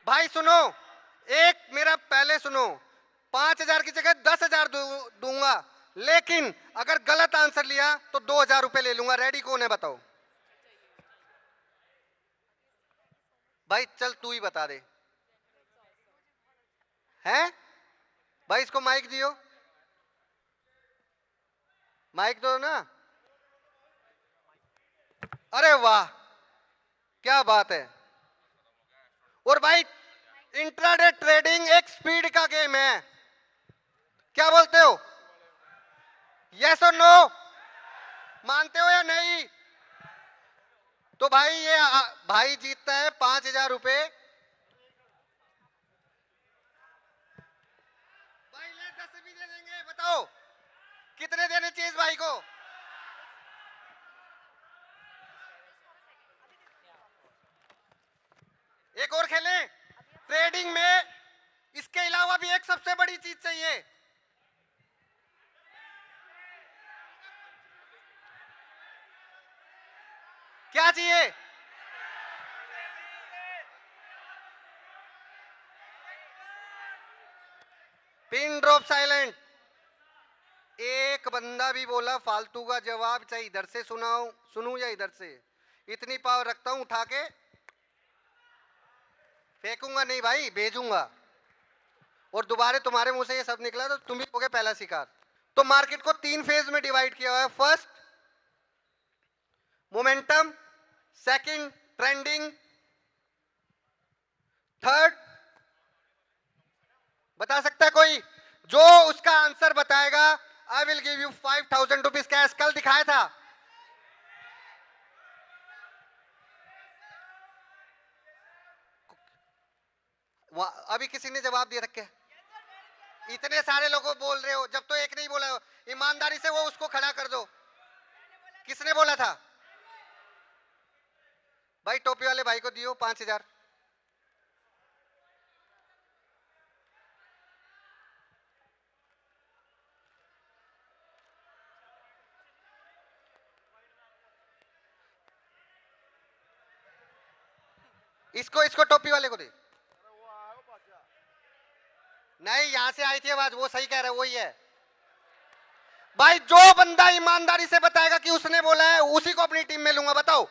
भाई सुनो, एक मेरा पहले सुनो, 5,000 की जगह 10,000 दूंगा, लेकिन अगर गलत आंसर लिया तो 2,000 रुपए ले लूंगा। रेडी कौन है बताओ? भाई चल तू ही बता दे। हैं भाई, इसको माइक दियो, माइक दो ना। अरे वाह, क्या बात है। और भाई इंट्राडे ट्रेडिंग एक स्पीड का गेम है, क्या बोलते हो? यस और नो? मानते हो या नहीं? तो भाई ये भाई जीतता है 5,000 रुपए। भाई ले 10 भी दे देंगे, बताओ कितने देने चाहिए इस भाई को? एक और खेलें ट्रेडिंग में, इसके अलावा भी एक सबसे बड़ी चीज चाहिए। क्या चाहिए? Pin drop silent. एक बंदा भी बोला फालतू का जवाब, चाहे इधर से सुनाऊं सुनूं या इधर से, इतनी पावर रखता हूं, उठा के फेंकूंगा नहीं भाई, भेजूंगा। और दोबारा तुम्हारे मुंह से ये सब निकला तो तुम ही हो गए पहला शिकार। तो मार्केट को 3 फेज में डिवाइड किया हुआ है। First momentum, second trending, third बता सकता है कोई? जो उसका आंसर बताएगा I will give you 5,000 rupees cash. कल दिखाया था। अभी किसी ने जवाब दिया रखे? इतने सारे लोगों बोल रहे हो, जब तो एक नहीं बोला, ईमानदारी से वो उसको खड़ा कर दो। किसने बोला था? भाई टोपी वाले भाई को दियो 5,000। इसको इसको टोपी वाले को दे। नहीं, यहां से आई थी आवाज, वो सही कह रहा है, वही है। भाई जो बंदा ईमानदारी से बताएगा कि उसने बोला है, उसी को अपनी टीम में लूंगा। बताओ।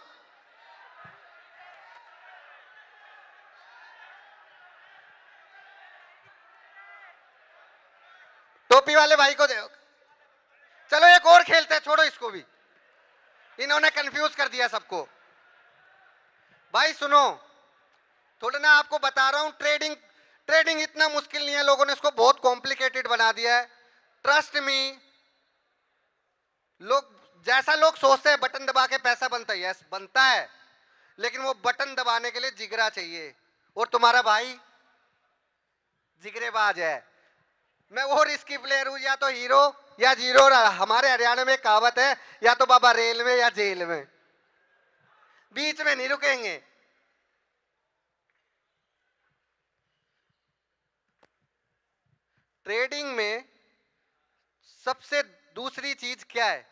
टोपी वाले भाई को दे। चलो एक और खेलते हैं, छोड़ो इसको भी, इन्होंने कंफ्यूज कर दिया सबको। भाई सुनो, थोड़ा ना आपको बता रहा हूं, ट्रेडिंग ट्रेडिंग इतना मुश्किल नहीं है, लोगों ने इसको बहुत कॉम्प्लिकेटेड बना दिया है। ट्रस्ट मी, लोग जैसा लोग सोचते हैं बटन दबा के पैसा बनता है, यस बनता है, लेकिन वो बटन दबाने के लिए जिगरा चाहिए। और तुम्हारा भाई जिगरेबाज है। मैं वो रिस्की प्लेयर हूं, या तो हीरो या जीरो। हमारे हरियाणा में कहावत है, या तो बाबा रेल में या जेल में, बीच में नहीं रुकेंगे। ट्रेडिंग में सबसे दूसरी चीज क्या है?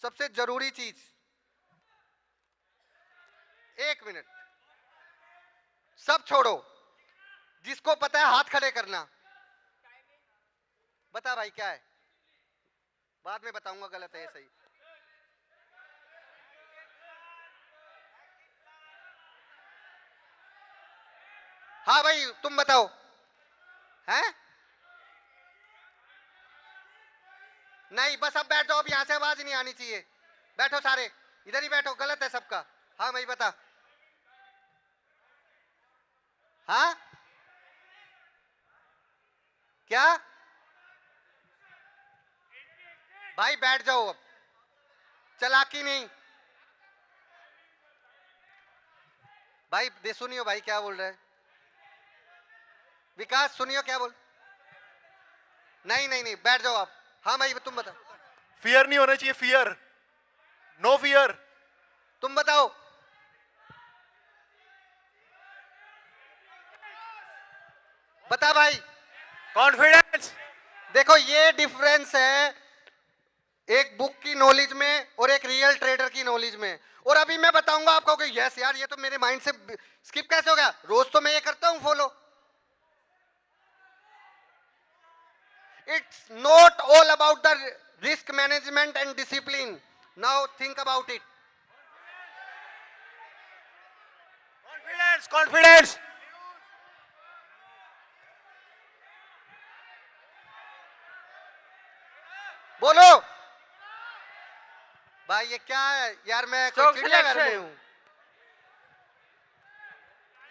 सबसे जरूरी चीज, 1 मिनट, सब छोड़ो, जिसको पता है हाथ खड़े करना। बता भाई क्या है? बाद में बताऊंगा, गलत है सही। हाँ भाई तुम बताओ। हैं? नहीं, बस अब बैठ जाओ, अब यहां से आवाज नहीं आनी चाहिए। बैठो सारे, इधर ही बैठो, गलत है सबका। हाँ भाई बता। हाँ क्या? भाई बैठ जाओ अब, चालाकी नहीं। भाई दे सुनियो, भाई क्या बोल रहे हैं? विकास सुनियो क्या बोल। नहीं नहीं नहीं, बैठ जाओ आप। हाँ भाई तुम बताओ। फियर नहीं होना चाहिए, फियर, नो फियर। तुम बताओ। बता भाई। कॉन्फिडेंस। देखो ये डिफरेंस है एक बुक की नॉलेज में और एक रियल ट्रेडर की नॉलेज में। और अभी मैं बताऊंगा आपको कि यस यार ये तो मेरे माइंड से स्किप कैसे हो गया, रोज तो मैं ये करता हूं follow. It's not all about the risk management and discipline, now think about it. Confidence confidence. बोलो भाई ये क्या है यार, मैं कोई Stock चिड़ियाघर में selection. हूं।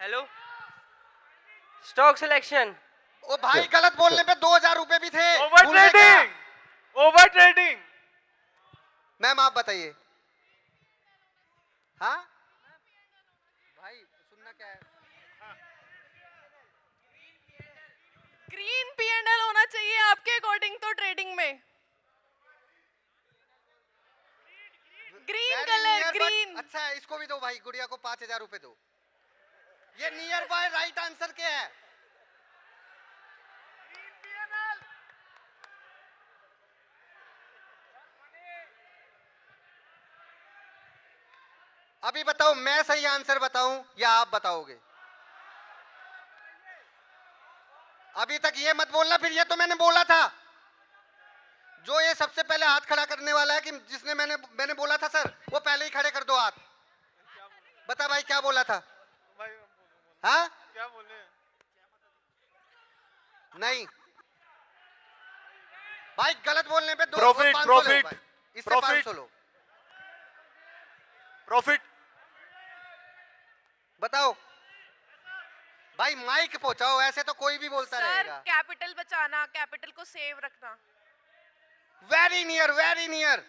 Hello, stock selection. ओ भाई गलत बोलने पे 2000 रुपए भी थे। ओवर भूल गए क्या? Trading, over trading. मैम आप बताइए। हाँ भाई सुनना क्या है? ग्रीन P&L होना चाहिए आपके अकॉर्डिंग तो ट्रेडिंग में। Green Very colour, near, but- green. अच्छा है, इसको भी दो भाई, गुड़िया को 5000 रुपए दो। ये नियर बाय राइट आंसर क्या है? अभी बताओ, मैं सही आंसर बताऊं या आप बताओगे? अभी तक ये मत बोलना, फिर ये तो मैंने बोला था। जो ये सबसे पहले हाथ खड़ा करने वाला है कि जिसने मैंने बोला था सर, वो पहले ही खड़े कर दो हाथ। बता भाई क्या बोला था? हाँ क्या बोले? नहीं भाई, गलत बोलने पे दो Profit, 500 लो profit, भाई। इससे profit. 500 लो। प्रॉफिट। बताओ भाई, माइक पहुंचाओ, ऐसे तो कोई भी बोलता सर रहेगा। कैपिटल बचाना, कैपिटल को सेव रखना। Very near, very near.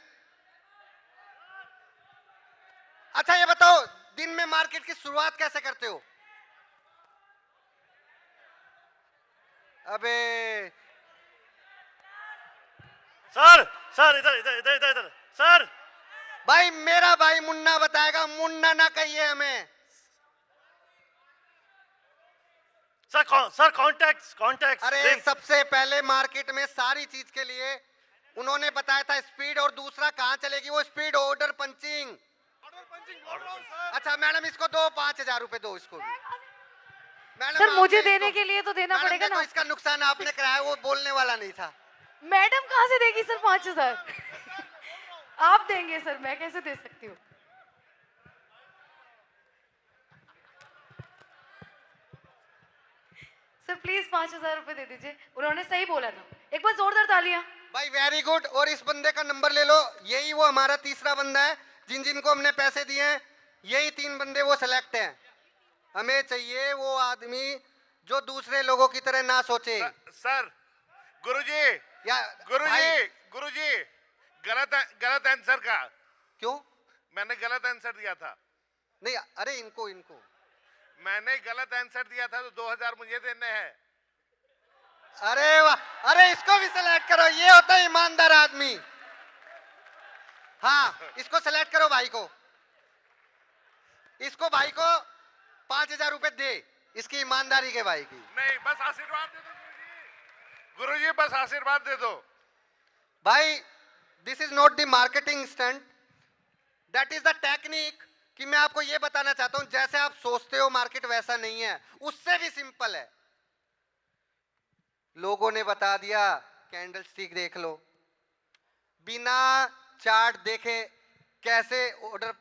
अच्छा ये बताओ, दिन में मार्केट की शुरुआत कैसे करते हो? अबे सर सर इधर इधर इधर इधर इधर सर। भाई मेरा भाई मुन्ना बताएगा, मुन्ना ना कहिए हमें। Sir contacts contacts. अरे सबसे पहले मार्केट में सारी चीज के लिए उन्होंने बताया था स्पीड, और दूसरा कहां चलेगी वो स्पीड, ऑर्डर पंचिंग। अच्छा मैडम इसको दो 5000 रुपए दो इसको भी। मैडम सर मुझे आपने देने इसको- के लिए तो देना मैडम पड़ेगा देखो, ना। इसका नुकसान आपने कराया, वो बोलने वाला नहीं था। मैडम कहाँ से देगी सर 5000? आप देंगे सर, मैं कैसे दे सकती हूँ? सर प्लीज 5000 रुपए दे दीजिए, उन्होंने सही बोला था। एक बार जोरदार तालियां। भाई वेरी गुड। और इस बंदे का नंबर ले लो, यही वो हमारा तीसरा बंदा है जिन जिनको हमने पैसे दिए हैं। यही 3 बंदे वो सेलेक्ट हैं। हमें चाहिए वो आदमी जो दूसरे लोगों की तरह ना सोचे। सर गुरुजी, या भाई, गुरुजी गलत आंसर का। क्यों? मैंने गलत आंसर दिया था। नहीं अरे इनको इनको मैंने गलत आंसर दिया था तो 2000 मुझे देने हैं। अरे वाह, अरे इसको भी सेलेक्ट करो, ये होता है ईमानदार आदमी। हाँ इसको सेलेक्ट करो भाई को, इसको भाई को 5000 रुपए दे, इसकी ईमानदारी के भाई की। नहीं बस आशीर्वाद दे दो गुरुजी। गुरुजी बस आशीर्वाद दे दो। भाई this is not the marketing stunt, that is the technique. कि मैं आपको ये बताना चाहता हूं, जैसे आप सोचते हो मार्केट वैसा नहीं है, उससे भी सिंपल है। लोगों ने बता दिया कैंडल स्टिक देख लो, बिना चार्ट देखे कैसे ऑर्डर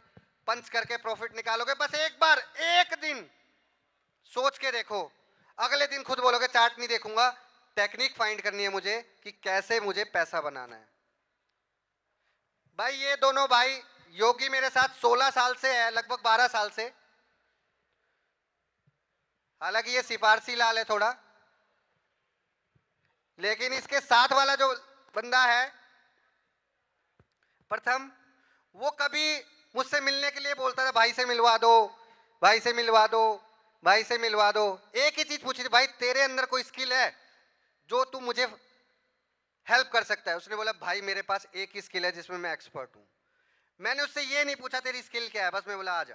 पंच करके प्रॉफिट निकालोगे। बस एक बार एक दिन सोच के देखो, अगले दिन खुद बोलोगे चार्ट नहीं देखूंगा, टेक्निक फाइंड करनी है मुझे कि कैसे मुझे पैसा बनाना है। भाई ये दोनों भाई योगी मेरे साथ 16 साल से है, लगभग 12 साल से। हालांकि ये सिफारसी लाल है थोड़ा, लेकिन इसके साथ वाला जो बंदा है प्रथम, वो कभी मुझसे मिलने के लिए बोलता था भाई से मिलवा दो, भाई से मिलवा दो, भाई से मिलवा दो। एक ही चीज पूछी थी, भाई तेरे अंदर कोई स्किल है जो तू मुझे हेल्प कर सकता है? उसने बोला भाई मेरे पास एक ही स्किल है जिसमें मैं एक्सपर्ट हूं। मैंने उससे ये नहीं पूछा तेरी स्किल क्या है, बस मैं बोला आजा।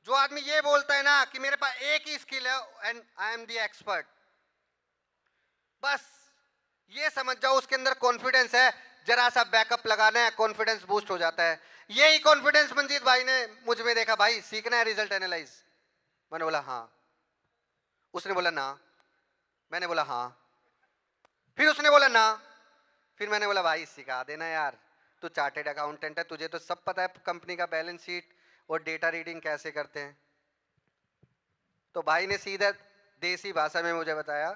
जो आदमी ये बोलता है ना कि मेरे पास एक ही स्किल है and I am the expert, बस ये समझ जाओ उसके अंदर कॉन्फिडेंस है। जरा सा बैकअप लगाना है, कॉन्फिडेंस बूस्ट हो जाता है। यही कॉन्फिडेंस मंजीत भाई ने मुझ में देखा, भाई सीखना है रिजल्ट एनालाइज। मैंने बोला हाँ, उसने बोला ना, मैंने बोला हाँ, फिर उसने बोला ना, फिर मैंने बोला भाई सिखा देना यार, तू चार्टेड अकाउंटेंट है, तुझे तो सब पता है कंपनी का बैलेंस शीट और डेटा रीडिंग कैसे करते हैं। तो भाई ने सीधा देसी भाषा में मुझे बताया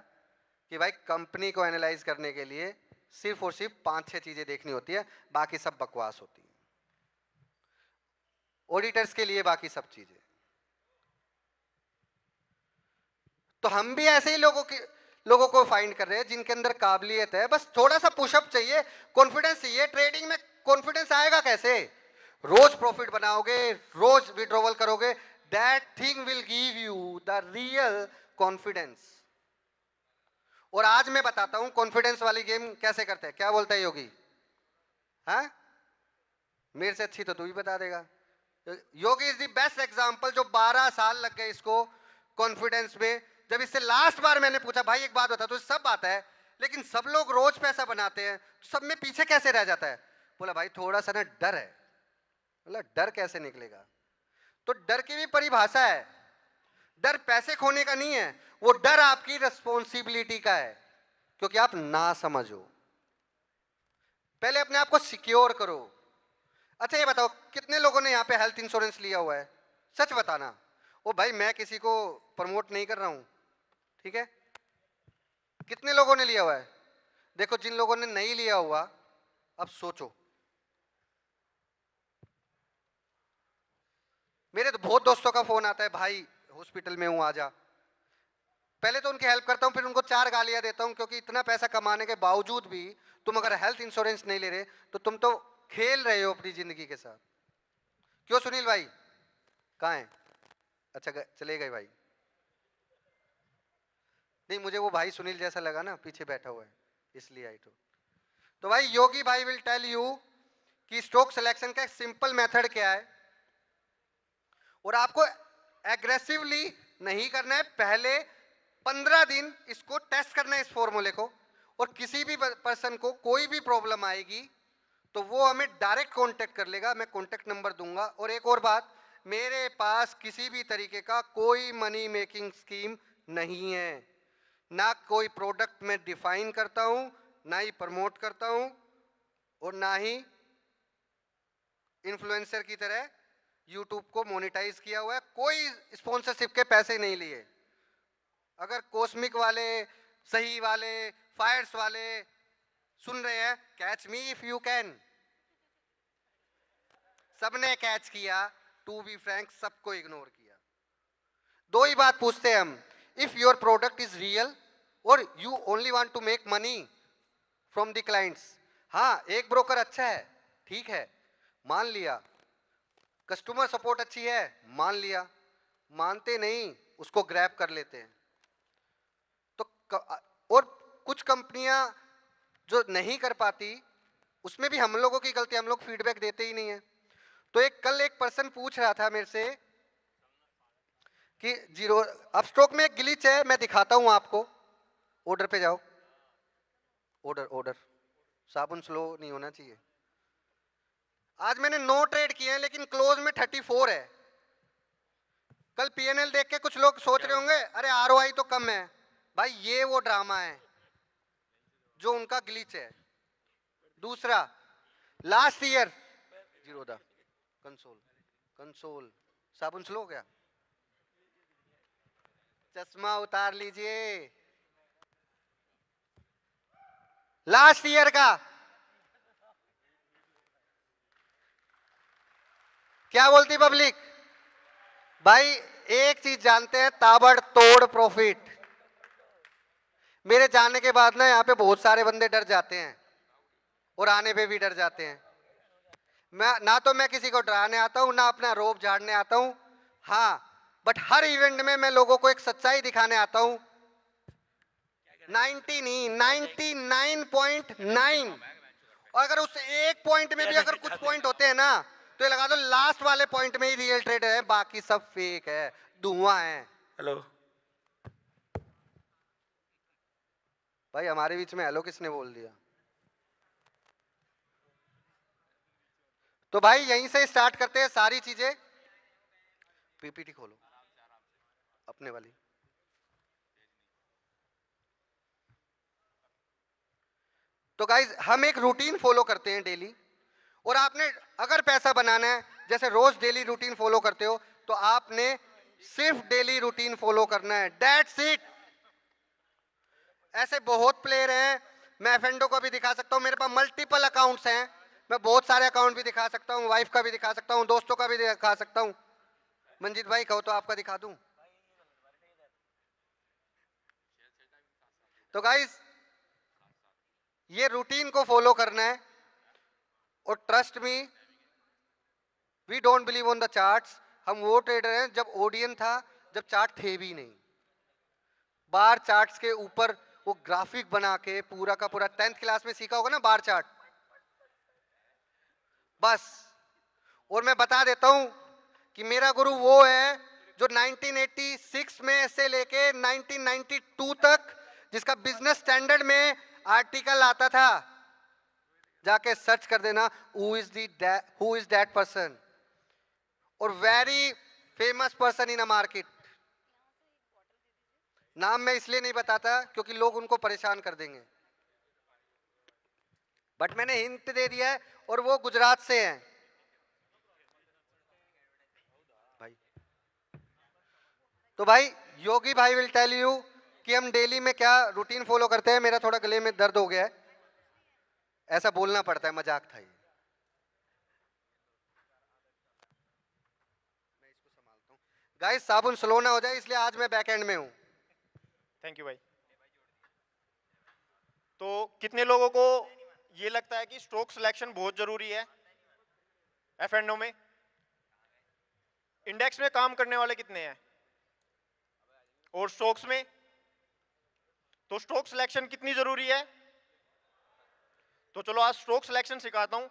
कि भाई कंपनी को एनालाइज करने के लिए सिर्फ और सिर्फ 5-6 चीजें देखनी होती है, बाकी सब बकवास होती है। ऑडिटर्स के लिए बाकी सब चीजें। तो हम भी ऐसे ही लोगों को फाइंड कर रहे हैं जिनके अंदर काबिलियत है, बस थोड़ा सा पुशअप चाहिए, कॉन्फिडेंस चाहिए। ट्रेडिंग में कॉन्फिडेंस आएगा कैसे? रोज प्रॉफिट बनाओगे, रोज विड्रॉवल करोगे, that thing will give you the real confidence. और आज मैं बताता हूं कॉन्फिडेंस वाली गेम कैसे करते हैं। क्या बोलता है योगी? हाँ, मेरे से अच्छी तो तू भी बता देगा। योगी इज द बेस्ट एग्जांपल, जो 12 साल लग गए इसको कॉन्फिडेंस में। जब इससे लास्ट बार मैंने पूछा भाई एक बात बता, तो सब आता है लेकिन सब लोग रोज पैसा बनाते हैं, सब में पीछे कैसे रह जाता है? बोला भाई थोड़ा सा ना डर है। बोला डर कैसे निकलेगा? तो डर की भी परिभाषा है, डर पैसे खोने का नहीं है, वो डर आपकी रिस्पॉन्सिबिलिटी का है, क्योंकि आप ना समझो। पहले अपने आप को सिक्योर करो। अच्छा ये बताओ कितने लोगों ने यहाँ पे हेल्थ इंश्योरेंस लिया हुआ है? सच बताना। ओ भाई मैं किसी को प्रमोट नहीं कर रहा हूं, ठीक है? कितने लोगों ने लिया हुआ है? देखो जिन लोगों ने नहीं लिया हुआ, अब सोचो। मेरे तो बहुत दोस्तों का फोन आता है, भाई हॉस्पिटल में हूं आजा। पहले तो उनकी हेल्प करता हूं, फिर उनको 4 गालियां देता हूं, क्योंकि इतना पैसा कमाने के बावजूद भी तुम अगर हेल्थ इंश्योरेंस नहीं ले रहे तो तुम तो खेल रहे हो अपनी जिंदगी के साथ। क्यों सुनील भाई कहाँ हैं? अच्छा चले गए भाई। नहीं मुझे वो भाई सुनील जैसा लगा ना, पीछे बैठा हुआ है इसलिए आई। तो भाई योगी भाई विल टेल यू कि स्टॉक सिलेक्शन का सिंपल मेथड क्या है, और आपको एग्रेसिवली नहीं करना है। पहले 15 दिन इसको टेस्ट करना है इस फॉर्मूले को, और किसी भी पर्सन को कोई भी प्रॉब्लम आएगी तो वो हमें डायरेक्ट कांटेक्ट कर लेगा, मैं कांटेक्ट नंबर दूंगा। और एक और बात, मेरे पास किसी भी तरीके का कोई मनी मेकिंग स्कीम नहीं है, ना कोई प्रोडक्ट में डिफाइन करता हूं, ना ही प्रमोट करता हूं, और ना ही इन्फ्लुएंसर की तरह यूट्यूब को मोनेटाइज किया हुआ है। कोई स्पॉन्सरशिप के पैसे नहीं लिए। अगर कॉस्मिक वाले, सही वाले, फायर्स वाले सुन रहे हैं, catch me if you can. सबने कैच किया, टू बी फ्रैंक सबको इग्नोर किया। दो ही बात पूछते हैं हम, if your product is real और you only want to make money from the clients. हाँ एक ब्रोकर अच्छा है, ठीक है, मान लिया। कस्टमर सपोर्ट अच्छी है, मान लिया। मानते नहीं, उसको ग्रैब कर लेते हैं। तो और कुछ कंपनियां जो नहीं कर पाती, उसमें भी हम लोगों की गलती, हम लोग फीडबैक देते ही नहीं है। तो कल एक पर्सन पूछ रहा था मेरे से कि जीरो अब स्टॉक में एक ग्लिच है, मैं दिखाता हूं आपको। ऑर्डर पे जाओ, ऑर्डर साबुन स्लो नहीं होना चाहिए। आज मैंने 9 ट्रेड किए हैं लेकिन क्लोज में 34 है। कल पीएनएल देख के कुछ लोग सोच रहे होंगे अरे आरओआई तो कम है। भाई ये वो ड्रामा है जो उनका ग्लिच है। दूसरा, लास्ट ईयर जीरोदा कंसोल साबुन स्लो हो गया, चश्मा उतार लीजिए। लास्ट ईयर का क्या बोलती पब्लिक? भाई एक चीज जानते हैं, ताबड़तोड़ प्रॉफिट। मेरे जाने के बाद ना यहाँ पे बहुत सारे बंदे डर जाते हैं और आने पे भी डर जाते हैं। मैं किसी को डराने आता हूँ, ना अपना रोब झाड़ने आता हूँ। हाँ बट हर इवेंट में मैं लोगों को एक सच्चाई दिखाने आता हूँ। 90 नहीं 99.9। और अगर उस एक पॉइंट में भी अगर कुछ पॉइंट होते हैं ना, तो ये लगा दो लास्ट वाले पॉइंट में ही रियल ट्रेडर है, बाकी सब फेक है, धुआं है। हेलो भाई हमारे बीच में हेलो किसने बोल दिया? तो भाई यहीं से स्टार्ट करते हैं सारी चीजें। पीपीटी खोलो अपने वाली। तो गाइज हम एक रूटीन फॉलो करते हैं डेली, और आपने अगर पैसा बनाना है, जैसे रोज डेली रूटीन फॉलो करते हो, तो आपने सिर्फ डेली रूटीन फॉलो करना है, दैट्स इट। ऐसे बहुत प्लेयर हैं, मैं एफेंडो को भी दिखा सकता हूं, मेरे पास मल्टीपल अकाउंट्स हैं, मैं बहुत सारे अकाउंट भी दिखा सकता हूं, वाइफ का भी दिखा सकता हूं, दोस्तों का भी दिखा सकता हूं। मंजीत भाई कहो तो आपका दिखा दूं। तो गाइस ये रूटीन को फॉलो करना है, और trust me, we don't believe on the charts. हम वो ट्रेडर हैं जब ओडियन था, जब चार्ट थे भी नहीं, बार चार्ट्स के ऊपर वो ग्राफिक बना के पूरा का पूरा 10th क्लास में सीखा होगा ना बार चार्ट, बस। और मैं बता देता हूं कि मेरा गुरु वो है जो 1986 में से लेके 1992 तक, जिसका बिजनेस स्टैंडर्ड में आर्टिकल आता था, जाके सर्च कर देना हु इज दैट पर्सन, और very famous person in a market. नाम मैं इसलिए नहीं बताता क्योंकि लोग उनको परेशान कर देंगे, बट मैंने हिंट दे दिया है, और वो गुजरात से हैं भाई। तो भाई योगी भाई विल टेल यू कि हम डेली में क्या रूटीन फॉलो करते हैं। मेरा थोड़ा गले में दर्द हो गया है, ऐसा बोलना पड़ता है, मजाक था ये। मैं इसको संभालता हूँ गाइस, साबुन स्लो ना हो जाए, इसलिए आज मैं बैक एंड में हूँ। थैंक यू भाई। तो कितने लोगों को ये लगता है कि स्ट्रोक सिलेक्शन बहुत जरूरी है एफएनओ में? इंडेक्स में काम करने वाले कितने हैं? और स्ट्रोक्स में? तो स्ट्रोक सिलेक्शन कितनी जरूरी है? तो चलो आज स्ट्रोक सिलेक्शन सिखाता हूं।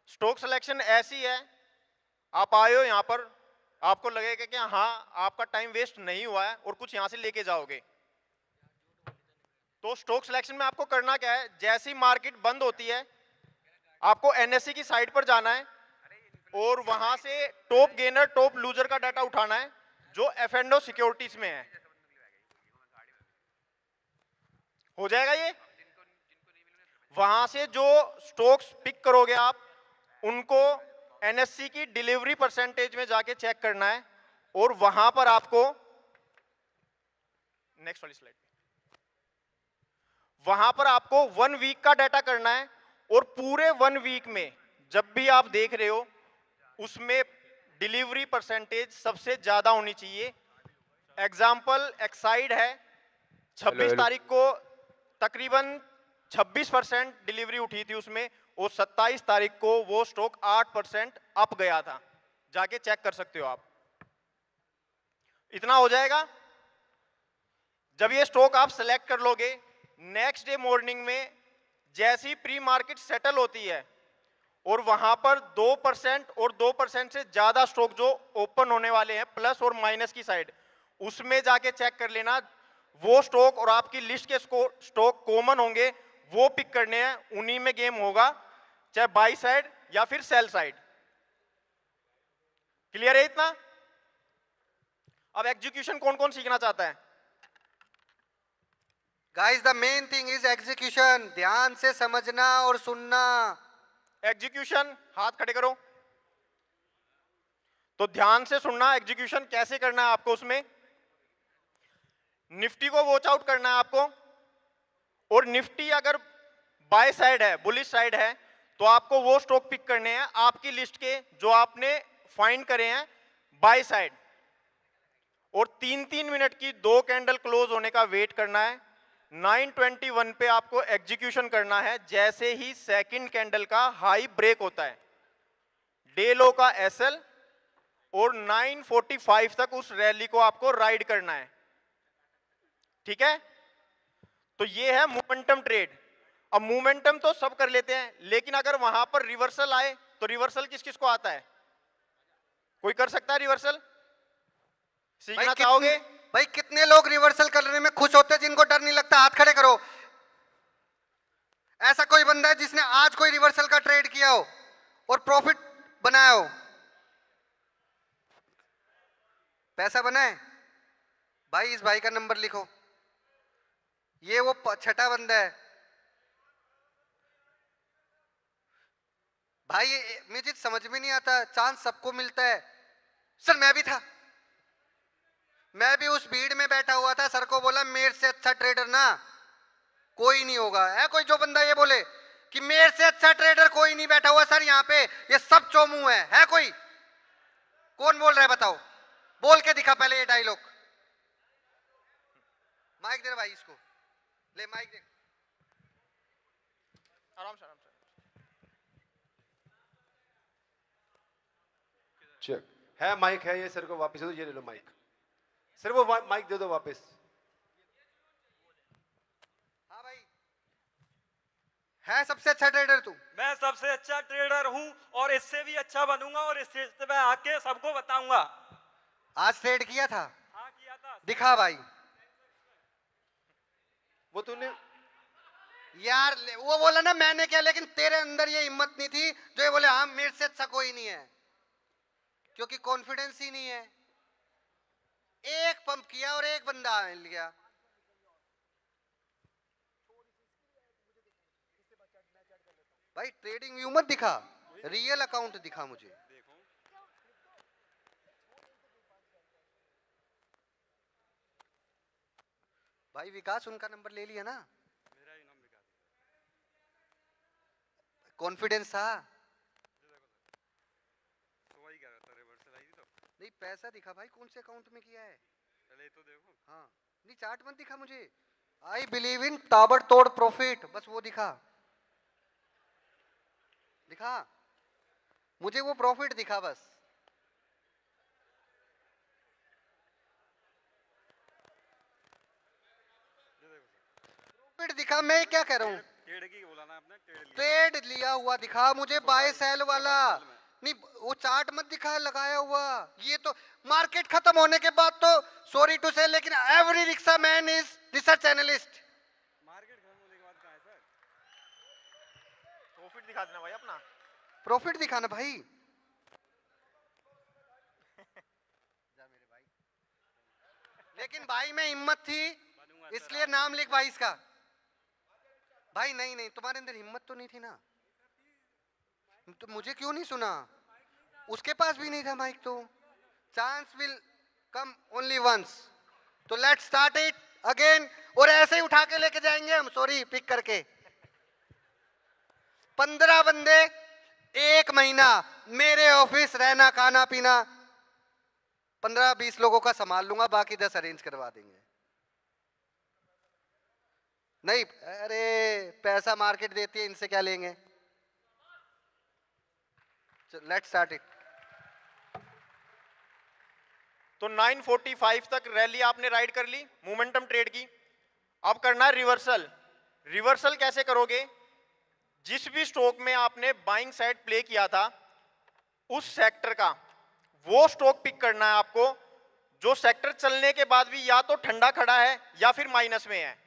स्ट्रोक सिलेक्शन ऐसी है, आप आए हो यहां पर, आपको लगेगा कि हाँ आपका टाइम वेस्ट नहीं हुआ है और कुछ यहां से लेके जाओगे। तो स्ट्रोक सिलेक्शन में आपको करना क्या है, जैसी मार्केट बंद होती है आपको एनएससी की साइट पर जाना है और वहां से टॉप गेनर टॉप लूजर का डाटा उठाना है जो एफएनओ सिक्योरिटीज में है। हो जाएगा ये? वहां से जो स्टॉक्स पिक करोगे आप, उनको एनएससी की डिलीवरी परसेंटेज में जाके चेक करना है, और वहां पर आपको नेक्स्ट वाली स्लाइड, वहां पर आपको 1 वीक का डाटा करना है, और पूरे 1 वीक में जब भी आप देख रहे हो उसमें डिलीवरी परसेंटेज सबसे ज्यादा होनी चाहिए। एग्जाम्पल एक्साइड है, 26 तारीख को तकरीबन 26% डिलीवरी उठी थी उसमें, और 27 तारीख को वो स्टॉक 8% अप गया था, जाके चेक कर सकते हो आप। इतना हो जाएगा। जब ये स्टॉक आप सेलेक्ट कर लोगे, नेक्स्ट डे मॉर्निंग में जैसी प्री मार्केट सेटल होती है और वहां पर 2% और 2% से ज्यादा स्टॉक जो ओपन होने वाले हैं प्लस और माइनस की साइड, उसमें जाके चेक कर लेना। वो स्टॉक और आपकी लिस्ट के स्टॉक कॉमन होंगे, वो पिक करने हैं, उन्हीं में गेम होगा, चाहे बाई साइड या फिर सेल साइड। क्लियर है इतना? अब एग्जीक्यूशन कौन कौन सीखना चाहता है? Guys the main thing is execution, ध्यान से समझना और सुनना। एग्जीक्यूशन, हाथ खड़े करो। तो ध्यान से सुनना, एग्जीक्यूशन कैसे करना है आपको। उसमें निफ्टी को वॉच आउट करना है आपको, और निफ्टी अगर बाय साइड है, बुलिश साइड है, तो आपको वो स्टॉक पिक करने हैं आपकी लिस्ट के जो आपने फाइंड करे हैं बाय साइड, और 3-3 मिनट की 2 कैंडल क्लोज होने का वेट करना है। 921 पे आपको एग्जीक्यूशन करना है जैसे ही सेकंड कैंडल का हाई ब्रेक होता है, डे लो का एसएल, और 945 तक उस रैली को आपको राइड करना है। ठीक है? तो ये है मोमेंटम ट्रेड। अब मोमेंटम तो सब कर लेते हैं, लेकिन अगर वहां पर रिवर्सल आए तो रिवर्सल किस किस को आता है? कोई कर सकता है रिवर्सल? सीखना चाहोगे? भाई कितने लोग रिवर्सल करने में खुश होते हैं, जिनको डर नहीं लगता? हाथ खड़े करो। ऐसा कोई बंदा है जिसने आज कोई रिवर्सल का ट्रेड किया हो और प्रॉफिट बनाया हो? पैसा बनाए भाई? इस भाई का नंबर लिखो, ये वो छठा बंदा है भाई। मुझे समझ में नहीं आता, चांस सबको मिलता है। सर मैं भी था, मैं भी उस भीड़ में बैठा हुआ था। सर को बोला मेरे से अच्छा ट्रेडर ना कोई नहीं होगा। है कोई जो बंदा ये बोले कि मेरे से अच्छा ट्रेडर कोई नहीं बैठा हुआ सर यहाँ पे, ये सब चोमू है कोई? कौन बोल रहा है बताओ, बोल के दिखा पहले ये डायलॉग। माइक दे भाई इसको, ले माइक दे। आराम से आराम से। चेक है, माइक है ये, सर को वापस दे दो, ये ले लो माइक। सर वो माइक दे दो वापस। हाँ भाई, है सबसे अच्छा ट्रेडर तू? मैं सबसे अच्छा ट्रेडर हूं और इससे भी अच्छा बनूंगा और इस स्टेज पे आके सबको बताऊंगा। आज ट्रेड किया था? हाँ किया था। दिखा भाई। वो तूने यार वो बोला ना मैंने क्या, लेकिन तेरे अंदर ये हिम्मत नहीं थी जो ये बोले हाँ मेरे से अच्छा कोई नहीं है, क्योंकि कॉन्फिडेंस ही नहीं है। एक पंप किया और एक बंदा मिल गया। भाई ट्रेडिंग व्यू मत दिखा, रियल अकाउंट दिखा मुझे। भाई विकास उनका नंबर ले लिया ना? कॉन्फिडेंस था? नहीं पैसा दिखा भाई, कौन से अकाउंट में किया है? पहले तो देखो। हाँ नहीं चार्ट मत दिखा मुझे। आई बिलीव इन ताबड़तोड़ प्रॉफिट, बस वो दिखा। दिखा मुझे वो प्रॉफिट दिखा बस। प्रॉफिट दिखा, मैं क्या कह रहा हूँ? ट्रेड की बोला ना आपने, ट्रेड लिया हुआ दिखा मुझे, बाय सेल वाला नहीं। वो चार्ट मत दिखा लगाया हुआ। ये तो मार्केट खत्म होने के बाद तो सॉरी टू से, लेकिन every rickshaw man is research analyst. Market खत्म होने के बाद कहाँ है सर? प्रॉफिट दिखा देना भाई अपना। प्रॉफिट दिखाना भाई। लेकिन भाई में हिम्मत थी इसलिए नाम लिख भाई इसका। भाई नहीं नहीं, तुम्हारे अंदर हिम्मत तो नहीं थी ना, तो मुझे क्यों नहीं सुना? उसके पास भी नहीं था माइक। तो chance will come only once, तो लेट्स स्टार्ट इट अगेन। और ऐसे ही उठा के लेके जाएंगे हम, सॉरी पिक करके। 15 बंदे, 1 महीना मेरे ऑफिस, रहना खाना पीना 15-20 लोगों का संभाल लूंगा, बाकी 10 अरेंज करवा देंगे। नहीं अरे पैसा मार्केट देती है, इनसे क्या लेंगे? Let's start it. तो 9:45 तक रैली आपने राइड कर ली मोमेंटम ट्रेड की। अब करना है रिवर्सल। रिवर्सल कैसे करोगे? जिस भी स्टॉक में आपने बाइंग साइड प्ले किया था उस सेक्टर का वो स्टॉक पिक करना है आपको, जो सेक्टर चलने के बाद भी या तो ठंडा खड़ा है या फिर माइनस में है।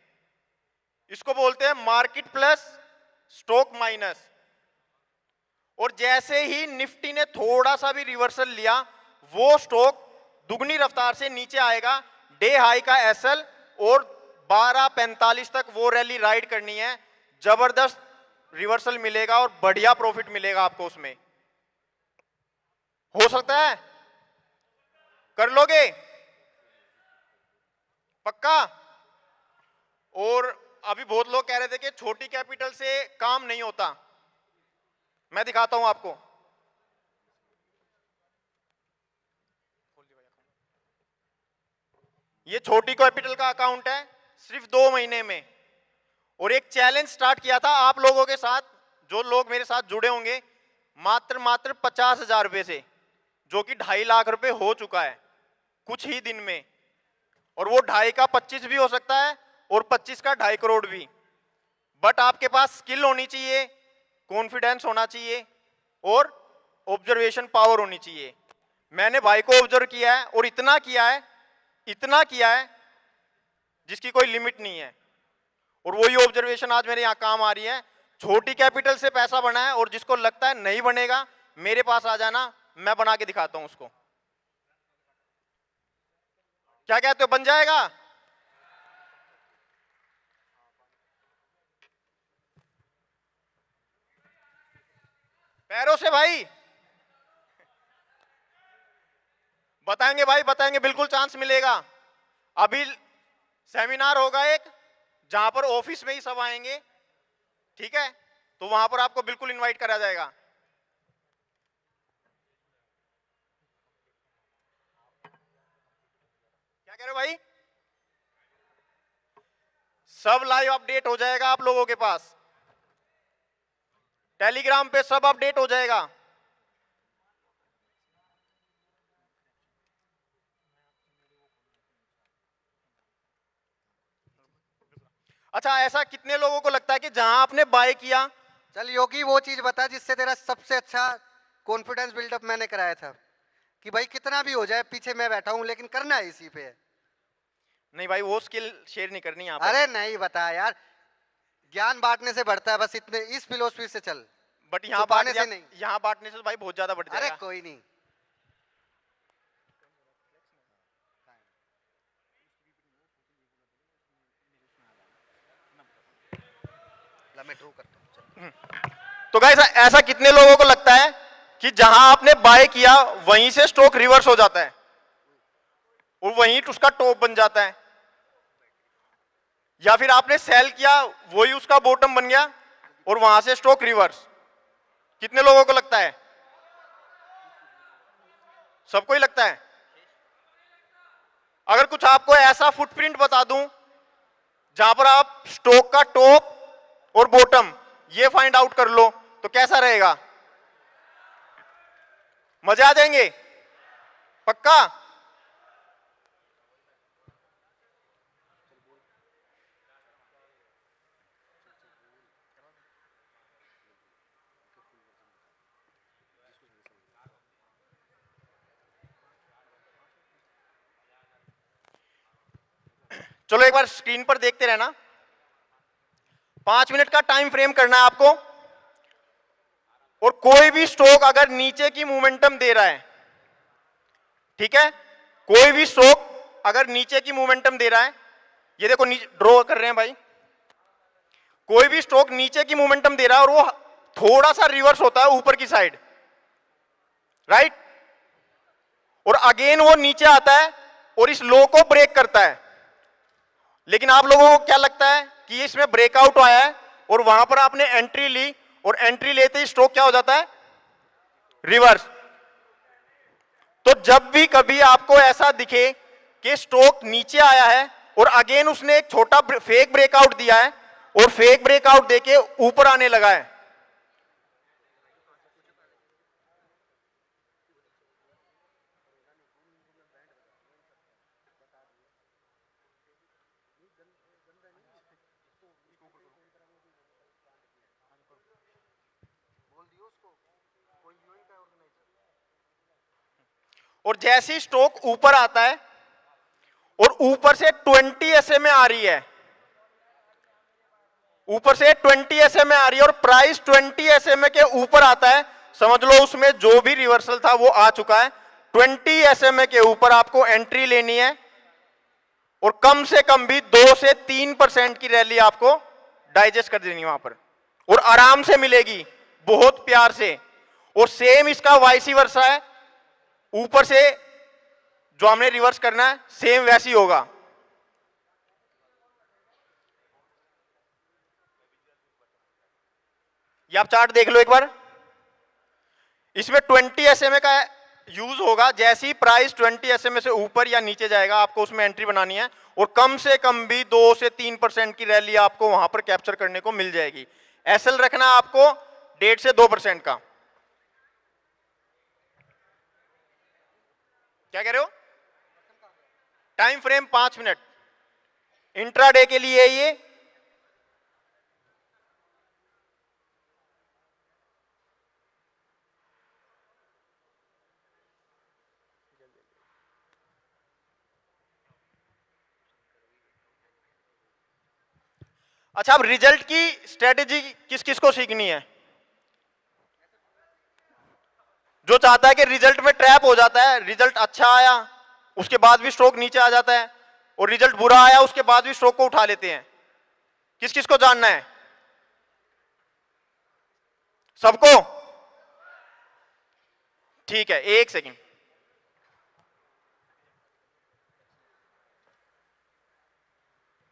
इसको बोलते हैं मार्केट प्लस स्टॉक माइनस। और जैसे ही निफ्टी ने थोड़ा सा भी रिवर्सल लिया, वो स्टॉक दुगनी रफ्तार से नीचे आएगा। डे हाई का एसएल और 12:45 तक वो रैली राइड करनी है। जबरदस्त रिवर्सल मिलेगा और बढ़िया प्रॉफिट मिलेगा आपको उसमें। हो सकता है? कर लोगे? पक्का? और अभी बहुत लोग कह रहे थे कि छोटी कैपिटल से काम नहीं होता। मैं दिखाता हूं आपको। ये छोटी कैपिटल का अकाउंट है, सिर्फ 2 महीने में। और एक चैलेंज स्टार्ट किया था आप लोगों के साथ, जो लोग मेरे साथ जुड़े होंगे, मात्र 50,000 रुपए से, जो कि 2.5 लाख रुपए हो चुका है कुछ ही दिन में। और वो 2.5 का 25 भी हो सकता है और 25 का 2.5 करोड़ भी। बट आपके पास स्किल होनी चाहिए, कॉन्फिडेंस होना चाहिए और ऑब्जर्वेशन पावर होनी चाहिए। मैंने भाई को ऑब्जर्व किया है और इतना किया है जिसकी कोई लिमिट नहीं है। और वही ऑब्जर्वेशन आज मेरे यहाँ काम आ रही है। छोटी कैपिटल से पैसा बना है और जिसको लगता है नहीं बनेगा, मेरे पास आ जाना, मैं बना के दिखाता हूं उसको। क्या कहते हो, बन जाएगा? पैरों से भाई बताएंगे, भाई बताएंगे, बिल्कुल चांस मिलेगा। अभी सेमिनार होगा एक, जहां पर ऑफिस में ही सब आएंगे, ठीक है? तो वहां पर आपको बिल्कुल इनवाइट करा जाएगा। क्या कह रहे हो भाई? सब लाइव अपडेट हो जाएगा आप लोगों के पास, टेलीग्राम पे सब अपडेट हो जाएगा। अच्छा, ऐसा कितने लोगों को लगता है कि जहां आपने बाय किया, चल योगी वो चीज बता जिससे तेरा सबसे अच्छा कॉन्फिडेंस बिल्डअप मैंने कराया था, कि भाई कितना भी हो जाए पीछे मैं बैठा हूं लेकिन करना है इसी पे। नहीं भाई वो स्किल शेयर नहीं करनी यहाँ पर। अरे नहीं बता यार, ज्ञान बांटने से बढ़ता है, बस इतने इस फिलोसफी से चल। बट यहाँ छुपाने बांटने से नहीं। यहाँ बांटने से भाई बहुत ज्यादा बढ़ अरे जाएगा। कोई नहीं, ला मैं ड्रॉ करता हूं, चल। तो गाइस ऐसा कितने लोगों को लगता है कि जहां आपने बाय किया वहीं से स्टॉक रिवर्स हो जाता है और वहीं उसका टॉप बन जाता है, या फिर आपने सेल किया वही उसका बॉटम बन गया और वहां से स्टॉक रिवर्स? कितने लोगों को लगता है? सबको ही लगता है। अगर कुछ आपको ऐसा फुटप्रिंट बता दूं जहां पर आप स्टॉक का टॉप और बॉटम ये फाइंड आउट कर लो, तो कैसा रहेगा? मजे आ जाएंगे पक्का? चलो एक बार स्क्रीन पर देखते रहना। 5 मिनट का टाइम फ्रेम करना है आपको, और कोई भी स्टॉक अगर नीचे की मोमेंटम दे रहा है, ठीक है, कोई भी स्टॉक अगर नीचे की मोमेंटम दे रहा है, ये देखो ड्रॉ कर रहे हैं भाई, कोई भी स्टॉक नीचे की मोमेंटम दे रहा है और वो थोड़ा सा रिवर्स होता है ऊपर की साइड, राइट, और अगेन वो नीचे आता है और इस लो को ब्रेक करता है। लेकिन आप लोगों को क्या लगता है कि इसमें ब्रेकआउट आया है और वहां पर आपने एंट्री ली और एंट्री लेते ही स्टॉक क्या हो जाता है? रिवर्स। तो जब भी कभी आपको ऐसा दिखे कि स्टॉक नीचे आया है और अगेन उसने एक छोटा फेक ब्रेकआउट दिया है और फेक ब्रेकआउट देके ऊपर आने लगा है, और जैसे ही स्टॉक ऊपर आता है और ऊपर से 20 SMA आ रही है, ऊपर से 20 SMA आ रही है और प्राइस 20 SMA के ऊपर आता है, समझ लो उसमें जो भी रिवर्सल था वो आ चुका है। 20 SMA के ऊपर आपको एंट्री लेनी है और कम से कम भी 2 से 3% की रैली आपको डाइजेस्ट कर देनी है वहां पर, और आराम से मिलेगी, बहुत प्यार से। और सेम इसका वाइसी वर्सा है, ऊपर से जो हमने रिवर्स करना है सेम वैसी होगा। ये आप चार्ट देख लो एक बार, इसमें 20 SMA का यूज होगा। जैसे ही प्राइस 20 SMA से ऊपर या नीचे जाएगा आपको उसमें एंट्री बनानी है, और कम से कम भी 2 से 3% की रैली आपको वहां पर कैप्चर करने को मिल जाएगी। एसएल रखना आपको 1.5 से 2% का। क्या कह रहे हो? टाइम फ्रेम 5 मिनट, इंट्राडे के लिए ये। अच्छा, अब रिजल्ट की स्ट्रेटेजी किस किस को सीखनी है? जो चाहता है कि रिजल्ट में ट्रैप हो जाता है, रिजल्ट अच्छा आया उसके बाद भी स्ट्रोक नीचे आ जाता है, और रिजल्ट बुरा आया उसके बाद भी स्ट्रोक को उठा लेते हैं। किस किस को जानना है? सबको? ठीक है, एक सेकंड।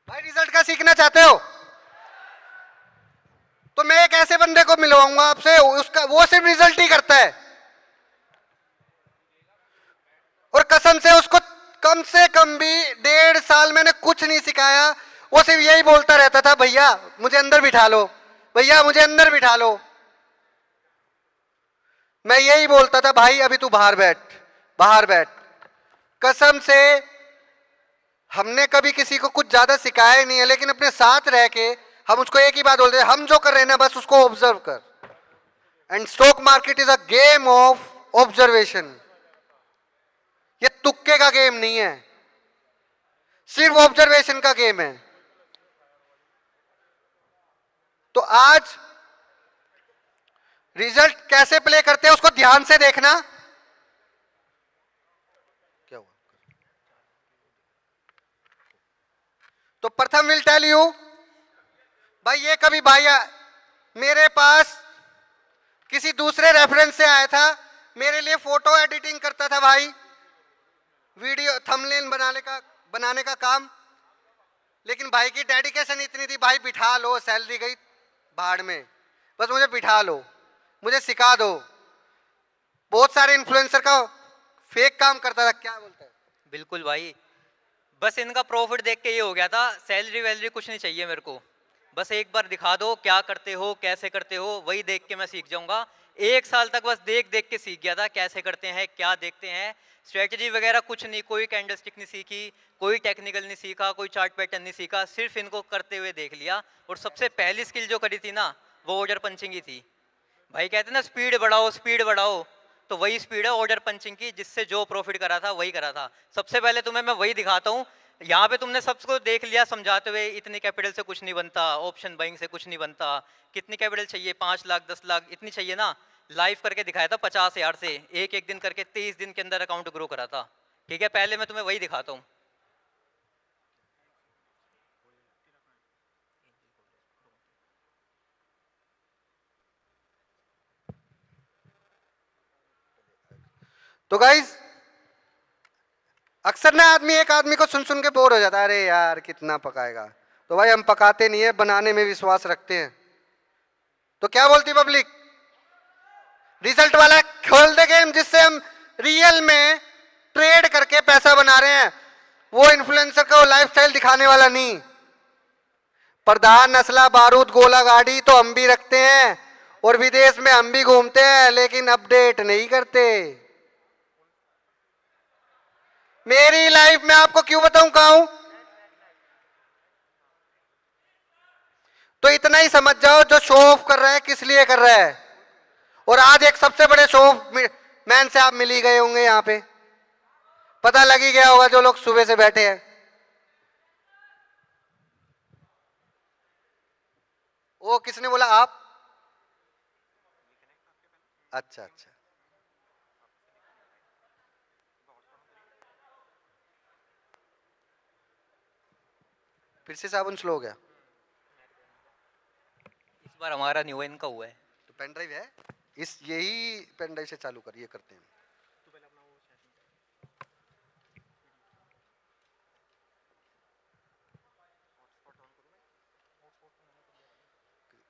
भाई रिजल्ट का सीखना चाहते हो तो मैं एक ऐसे बंदे को मिलवाऊंगा आपसे, उसका वो सिर्फ रिजल्ट ही करता है, और कसम से उसको कम से कम भी 1.5 साल मैंने कुछ नहीं सिखाया। वो सिर्फ यही बोलता रहता था, भैया मुझे अंदर बिठा लो, भैया मुझे अंदर बिठा लो। मैं यही बोलता था, भाई अभी तू बाहर बैठ, बाहर बैठ। कसम से हमने कभी किसी को कुछ ज्यादा सिखाया ही नहीं है, लेकिन अपने साथ रह के हम उसको एक ही बात बोलते हैं, हम जो कर रहे हैं ना बस उसको ऑब्जर्व कर। And stock market is a game of observation. ये तुक्के का गेम नहीं है, सिर्फ ऑब्जर्वेशन का गेम है। तो आज रिजल्ट कैसे प्ले करते हैं उसको ध्यान से देखना। क्या हुआ? तो प्रथम विल टेल यू, भाई ये कभी भाई मेरे पास किसी दूसरे रेफरेंस से आया था, मेरे लिए फोटो एडिटिंग करता था भाई, वीडियो थंबनेल बनाने का काम। लेकिन भाई की डेडिकेशन इतनी थी, भाई बिठा लो, सैलरी गई भाड़ में, बस मुझे बिठा लो, मुझे सिखा दो। बहुत सारे इन्फ्लुएंसर का फेक काम करता था। क्या बोलता है? बिल्कुल भाई, बस इनका प्रॉफिट देख के ये हो गया था, सैलरी वैलरी कुछ नहीं चाहिए मेरे को, बस एक बार दिखा दो क्या करते हो कैसे करते हो, वही देख के मैं सीख जाऊंगा। 1 साल तक बस देख देख के सीख गया था कैसे करते हैं, क्या देखते हैं, स्ट्रेटजी वगैरह कुछ नहीं, कोई कैंडलस्टिक नहीं सीखी, कोई टेक्निकल नहीं सीखा, कोई चार्ट पैटर्न नहीं सीखा, सिर्फ इनको करते हुए देख लिया। और सबसे पहली स्किल जो करी थी ना वो ऑर्डर पंचिंग ही थी। भाई कहते ना स्पीड बढ़ाओ, तो वही स्पीड है ऑर्डर पंचिंग की, जिससे जो प्रॉफिट करा था वही करा था। सबसे पहले तुम्हें मैं वही दिखाता हूँ। यहाँ पे तुमने सबको देख लिया समझाते हुए, इतनी कैपिटल से कुछ नहीं बनता, ऑप्शन बाइंग से कुछ नहीं बनता, कितनी कैपिटल चाहिए, 5 लाख 10 लाख इतनी चाहिए ना। लाइव करके दिखाया था 50,000 से, एक दिन करके 23 दिन के अंदर अकाउंट ग्रो करा था। ठीक है, पहले मैं तुम्हें वही दिखाता हूँ। तो गाइस अक्सर ना एक आदमी को सुन सुन के बोर हो जाता है, अरे यार कितना पकाएगा। तो भाई हम पकाते नहीं है, बनाने में विश्वास रखते हैं। तो क्या बोलती पब्लिक? रिजल्ट वाला खोल दे गेम, जिससे हम रियल में ट्रेड करके पैसा बना रहे हैं। वो इन्फ्लुएंसर को लाइफस्टाइल दिखाने वाला नहीं। प्रधान नस्ला बारूद गोला गाड़ी तो हम भी रखते हैं, और विदेश में हम भी घूमते हैं, लेकिन अपडेट नहीं करते। मेरी लाइफ में आपको क्यों बताऊं कहां हूं? तो इतना ही समझ जाओ, जो शो ऑफ कर रहा है किस लिए कर रहा है। और आज एक सबसे बड़े शो ऑफ मैन से आप मिल ही गए होंगे, यहां पे पता लग ही गया होगा जो लोग सुबह से बैठे हैं। वो किसने बोला? आप? अच्छा अच्छा, फिर से साबुन स्लो हो गया। इस बार हमारा न्यू इनका हुआ है। तो पेन ड्राइव है, इस यही पेन ड्राइव से चालू कर, ये करते हैं।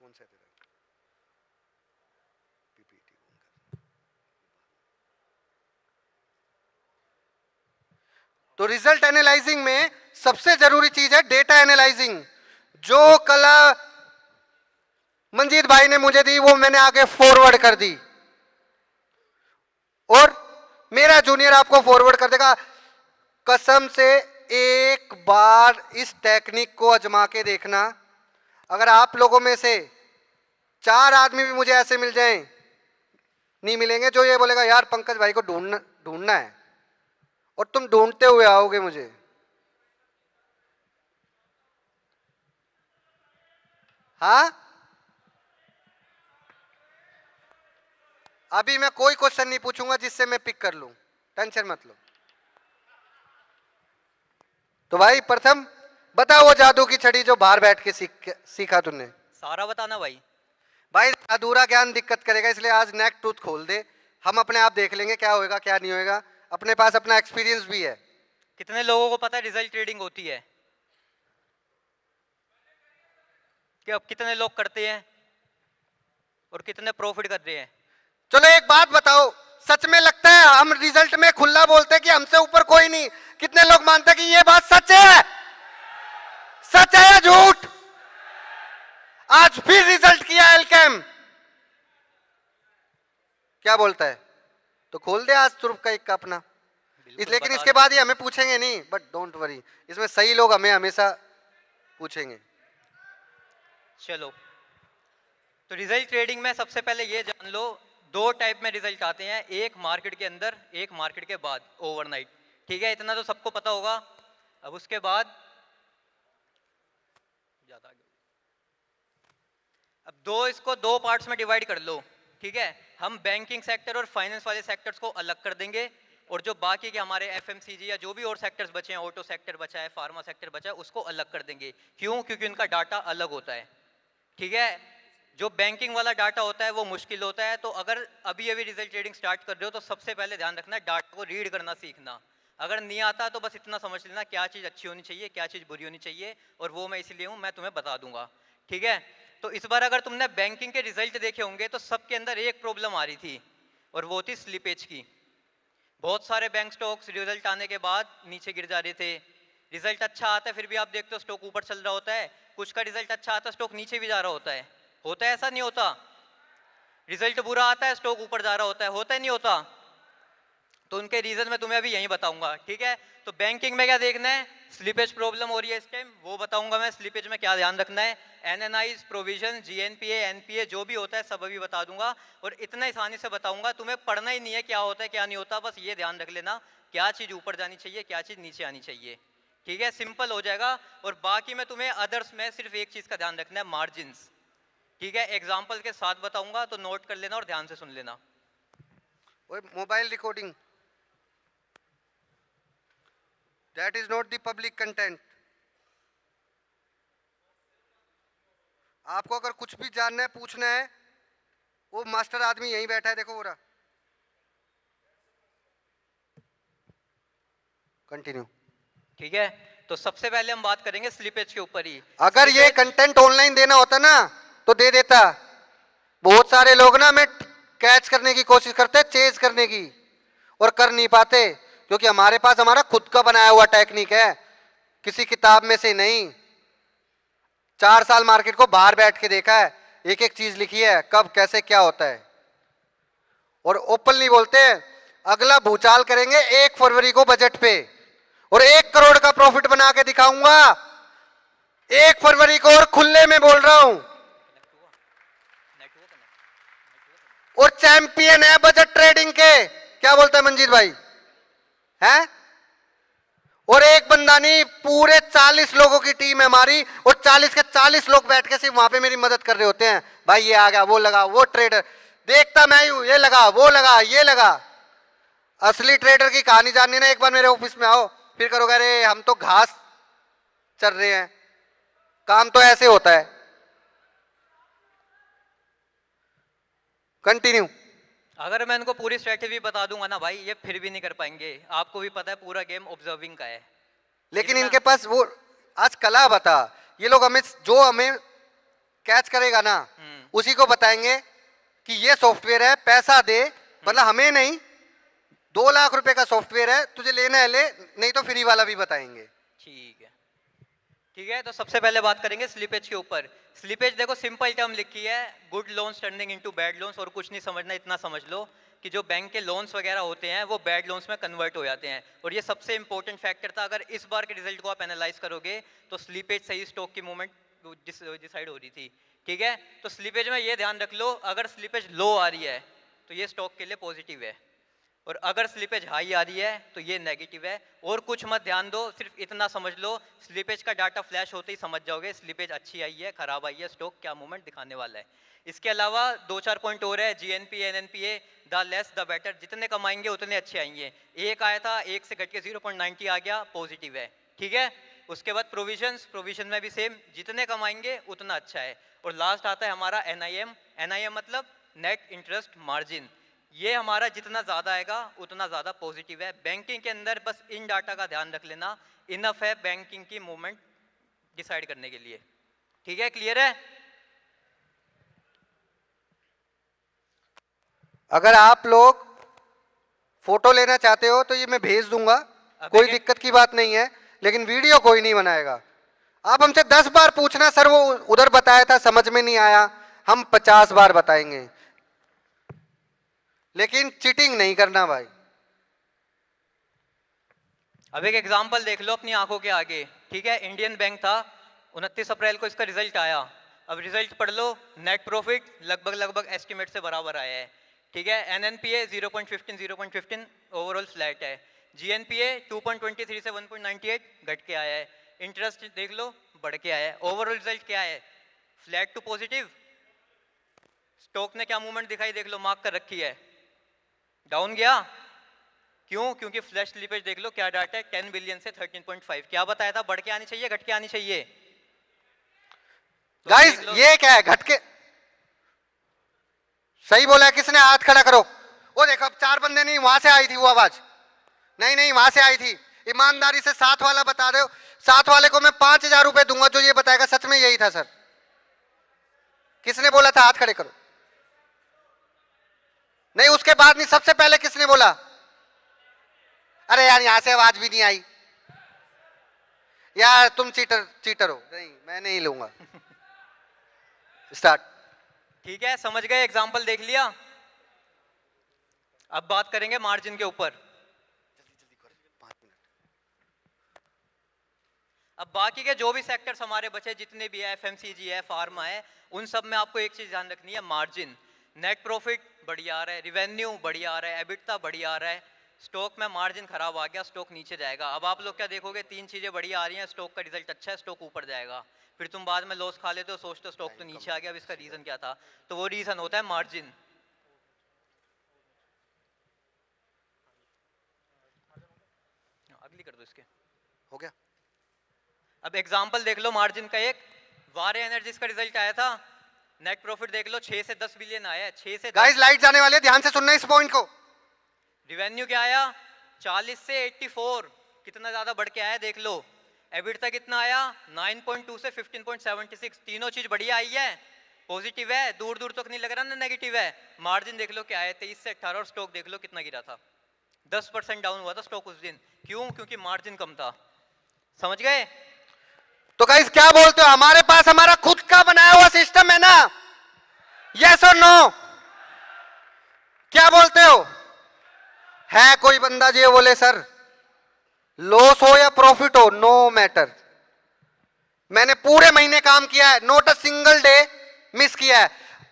कौन सा है तेरा? पीपीटी ऑन कर। तो रिजल्ट एनालाइजिंग में सबसे जरूरी चीज है डेटा एनालाइजिंग। जो कला मंजीत भाई ने मुझे दी वो मैंने आगे फॉरवर्ड कर दी, और मेरा जूनियर आपको फॉरवर्ड कर देगा। कसम से एक बार इस टेक्निक को आजमा के देखना। अगर आप लोगों में से 4 आदमी भी मुझे ऐसे मिल जाएं, नहीं मिलेंगे जो ये बोलेगा यार पंकज भाई को ढूंढना है, और तुम ढूंढते हुए आओगे मुझे। हाँ, अभी मैं कोई क्वेश्चन नहीं पूछूंगा जिससे मैं पिक कर लूं, टेंशन मत लो। तो भाई प्रथम बता वो जादू की छड़ी जो बाहर बैठ के सीखा तूने। सारा बताना भाई। भाई अधूरा ज्ञान दिक्कत करेगा, इसलिए आज नेक टूथ खोल दे, हम अपने आप देख लेंगे क्या होएगा क्या नहीं होएगा, अपने पास अपना एक्सपीरियंस भी है। कितने लोगों को पता है रिजल्ट ट्रेडिंग होती है? कि अब कितने लोग करते हैं और कितने प्रॉफिट कर रहे हैं? चलो एक बात बताओ, सच में लगता है हम रिजल्ट में खुला बोलते हैं कि हमसे ऊपर कोई नहीं, कितने लोग मानते हैं कि ये बात सच है? सच है या झूठ? आज फिर रिजल्ट किया एलकेम, क्या बोलता है? तो खोल दे आज तुर्क का एक अपना, लेकिन इसके बाद ही हमें पूछेंगे नहीं, बट डोंट वरी, इसमें सही लोग हमें हमेशा पूछेंगे। चलो, तो रिजल्ट ट्रेडिंग में सबसे पहले ये जान लो, दो टाइप में रिजल्ट आते हैं, एक मार्केट के अंदर, एक मार्केट के बाद, ओवरनाइट। ठीक है, इतना तो सबको पता होगा। अब उसके बाद ज्यादा आगे, अब इसको दो पार्ट्स में डिवाइड कर लो। ठीक है, हम बैंकिंग सेक्टर और फाइनेंस वाले सेक्टर्स को अलग कर देंगे, और जो बाकी के हमारे एफएमसीजी या जो भी और सेक्टर्स बचे हैं, ऑटो सेक्टर बचा है, फार्मा सेक्टर बचा है, उसको अलग कर देंगे। क्यों? क्योंकि उनका डाटा अलग होता है। ठीक है, जो बैंकिंग वाला डाटा होता है वो मुश्किल होता है, तो अगर अभी रिजल्ट ट्रेडिंग स्टार्ट कर रहे हो तो सबसे पहले ध्यान रखना है डाटा को रीड करना सीखना। अगर नहीं आता तो बस इतना समझ लेना क्या चीज़ अच्छी होनी चाहिए, क्या चीज़ बुरी होनी चाहिए, और वो मैं इसलिए हूँ, मैं तुम्हें बता दूंगा। ठीक है, तो इस बार अगर तुमने बैंकिंग के रिजल्ट देखे होंगे तो सबके अंदर एक प्रॉब्लम आ रही थी, और वो थी स्लिपेज की। बहुत सारे बैंक स्टॉक्स रिजल्ट आने के बाद नीचे गिर जा रहे थे। रिजल्ट अच्छा आता है फिर भी आप देखते हो स्टॉक ऊपर चल रहा होता है, कुछ का रिजल्ट अच्छा आता है स्टॉक नीचे भी जा रहा होता है ऐसा नहीं होता? रिजल्ट बुरा आता है स्टॉक ऊपर जा रहा होता है नहीं होता? तो उनके रीजन मैं तुम्हें अभी यही बताऊंगा। ठीक है, तो बैंकिंग में क्या देखना है, स्लिपेज प्रॉब्लम हो रही है इस टाइम, वो बताऊंगा मैं। स्लिपेज में क्या ध्यान रखना है, एनएनआईज, प्रोविजन, जीएनपीए, एनपीए जो भी होता है सब अभी बता दूंगा, और इतना आसानी से बताऊंगा, तुम्हें पढ़ना ही नहीं है क्या होता है क्या नहीं होता, बस ये ध्यान रख लेना क्या चीज़ ऊपर जानी चाहिए, क्या चीज़ नीचे आनी चाहिए। ठीक है, सिंपल हो जाएगा। और बाकी में तुम्हें अदर्स में सिर्फ एक चीज़ का ध्यान रखना है, मार्जिन्स। ठीक है, एग्जाम्पल के साथ बताऊंगा तो नोट कर लेना और ध्यान से सुन लेना। Mobile recording, that is not the public content. आपको अगर कुछ भी जानना है, पूछना है, वो मास्टर आदमी यहीं बैठा है, देखो हो रहा। कंटिन्यू। ठीक है, तो सबसे पहले हम बात करेंगे स्लिपेज के ऊपर ही। अगर ये कंटेंट ऑनलाइन देना होता ना तो दे देता। बहुत सारे लोग ना हमें कैच करने की कोशिश करते हैं, चेज करने की, और कर नहीं पाते, क्योंकि हमारे पास हमारा खुद का बनाया हुआ टेक्निक है, किसी किताब में से नहीं। 4 साल मार्केट को बाहर बैठ के देखा है, एक एक चीज लिखी है, कब कैसे क्या होता है, और ओपनली बोलते हैं अगला भूचाल करेंगे 1 फरवरी को बजट पे, और 1 करोड़ का प्रॉफिट बना के दिखाऊंगा 1 फरवरी को, और खुले में बोल रहा हूं, और चैंपियन है बजट ट्रेडिंग के। क्या बोलता है मंजीत भाई? हैं? और एक बंदा नहीं, पूरे 40 लोगों की टीम है हमारी, और 40 के 40 लोग बैठ के सिर्फ वहां पे मेरी मदद कर रहे होते हैं। भाई ये आ गया, वो लगा, वो ट्रेडर देखता मैं हूं, ये लगा, वो लगा, ये लगा। असली ट्रेडर की कहानी जाननी ना, एक बार मेरे ऑफिस में आओ, फिर करोगे अरे हम तो घास चल रहे हैं, काम तो ऐसे होता है। कंटिन्यू। अगर मैं इनको पूरी स्ट्रेटेजी बता दूंगा ना भाई, ये फिर भी नहीं कर पाएंगे। आपको भी पता है पूरा गेम ऑब्जर्विंग का है। लेकिन इनके पास वो आज कला बता, ये लोग हमें जो हमें कैच करेगा ना उसी को बताएंगे कि ये सॉफ्टवेयर है, पैसा दे, मतलब हमें नहीं, 2 लाख रुपए का सॉफ्टवेयर है, तुझे लेना है ले, नहीं तो फ्री वाला भी बताएंगे। ठीक है, ठीक है, तो सबसे पहले बात करेंगे स्लिपेज के ऊपर। स्लिपेज देखो सिंपल टर्म लिखी है, good loans turning into bad loans, और कुछ नहीं समझना, इतना समझ लो कि जो बैंक के लोन्स वगैरह होते हैं वो बैड लोन्स में कन्वर्ट हो जाते हैं, और ये सबसे इंपॉर्टेंट फैक्टर था। अगर इस बार के रिजल्ट को आप एनालाइज करोगे तो स्लिपेज सही स्टॉक की मूवमेंट डिसाइड हो रही थी। ठीक है, तो स्लिपेज में ये ध्यान रख लो, अगर स्लिपेज लो आ रही है तो ये स्टॉक के लिए पॉजिटिव है। और अगर स्लिपेज हाई आ रही है तो ये नेगेटिव है। और कुछ मत ध्यान दो, सिर्फ इतना समझ लो, स्लिपेज का डाटा फ्लैश होते ही समझ जाओगे स्लिपेज अच्छी आई है, खराब आई है, स्टॉक क्या मूवमेंट दिखाने वाला है। इसके अलावा 2-4 पॉइंट और है, GNP NNPA, the less the better, जितने कमाएंगे उतने अच्छे आएंगे। एक आया था, एक से घट के 0.90 आ गया, पॉजिटिव है, ठीक है। उसके बाद प्रोविजन में भी सेम, जितने कमाएंगे उतना अच्छा है। और लास्ट आता है हमारा एनआईएम। एनआईएम मतलब नेट इंटरेस्ट मार्जिन, ये हमारा जितना ज़्यादा आएगा उतना ज़्यादा पॉजिटिव है। बैंकिंग के अंदर बस इन डाटा का ध्यान रख लेना, इनफ है बैंकिंग की मूवमेंट डिसाइड करने के लिए, ठीक है। क्लियर है? अगर आप लोग फोटो लेना चाहते हो तो ये मैं भेज दूंगा, कोई दिक्कत की बात नहीं है, लेकिन वीडियो कोई नहीं बनाएगा। आप हमसे 10 बार पूछना सर वो उधर बताया था समझ में नहीं आया, हम 50 बार बताएंगे, लेकिन चीटिंग नहीं करना भाई। अब एक एग्जांपल देख लो अपनी आंखों के आगे, ठीक है। इंडियन बैंक था, 29 अप्रैल को इसका रिजल्ट आया। अब रिजल्ट पढ़ लो, नेट प्रॉफिट लगभग एस्टिमेट से बराबर आया है, ठीक है। एनएनपीए 0.15 ओवरऑल फ्लैट है। जीएनपीए 2.23 से 1.98 घट के आया है। इंटरेस्ट देख लो बढ़ के आया है। ओवरऑल रिजल्ट क्या है? Flat to positive. स्टॉक ने क्या मूवमेंट दिखाई देख लो, मार्क कर रखी है, डाउन गया। क्यों? क्योंकि फ्लैश स्लिपेज देख लो क्या डाटा है, 10 बिलियन से 13.5। क्या बताया था, बढ़ के आनी चाहिए घट के आनी चाहिए? तो गाइस ये क्या है, घट के सही बोला है किसने? हाथ खड़ा करो। वो देखो अब 4 बंदे नहीं, वहां से आई थी वो आवाज, नहीं वहां से आई थी। ईमानदारी से 7 वाला बता दो, 7 वाले को मैं 5000 रुपए दूंगा जो ये बताएगा सच में यही था सर। किसने बोला था? हाथ खड़े करो। नहीं उसके बाद नहीं, सबसे पहले किसने बोला? अरे यार यहां से आवाज भी नहीं आई यार, तुम चीटर हो। नहीं मैं नहीं लूंगा। स्टार्ट। ठीक है, समझ गए, एग्जाम्पल देख लिया। अब बात करेंगे मार्जिन के ऊपर। अब बाकी के जो भी सेक्टर्स हमारे बचे, जितने भी है, एफएमसीजी है, फार्मा है, उन सब में आपको एक चीज ध्यान रखनी है, मार्जिन। नेट प्रॉफिट बढ़िया आ रहा है, रिवेन्यू बढ़िया आ रहा है, एबिटा बढ़िया आ रहा है। स्टॉक में मार्जिन खराब आ गया, स्टॉक नीचे जाएगा। अब आप लोग क्या देखोगे, 3 चीजें बढ़िया आ रही हैं, स्टॉक का रिजल्ट अच्छा है, स्टॉक ऊपर जाएगा। फिर तुम बाद में लॉस खा लेते हो, सोचते हो स्टॉक तो नीचे आ गया, अब इसका रीजन क्या था? तो वो रीजन होता है मार्जिन। अगली कर दो इसके, हो गया। अब एग्जाम्पल देख लो मार्जिन का। एक वारे एनर्जीज का रिजल्ट आया था, नेट प्रॉफिट देख लो 6 से 10 बिलियन आया है, 6 से 10। गाइस लाइट जाने वाले, ध्यान से सुनना इस पॉइंट को। रिवेन्यू क्या आया? 40 से 84, कितना ज्यादा बढ़ के आया देख लो। एबिटा कितना आया? 9.2 से 15.76, तीनों चीज बढ़िया आई है, पॉजिटिव है, दूर दूर तक नहीं लग रहा ना नेगेटिव है। मार्जिन देख लो क्या है, 23 से 18, और स्टॉक देख लो कितना गिरा था, 10% डाउन हुआ था स्टॉक उस दिन। क्यों? क्योंकि मार्जिन कम था। समझ गए? तो गाइस क्या बोलते हो, हमारे पास हमारा खुद का बनाया हुआ सिस्टम है ना? यस और नो? क्या बोलते हो? है कोई बंदा जो बोले सर लॉस हो या प्रॉफिट हो, नो मैटर, मैंने पूरे महीने काम किया है, note a single day miss किया है।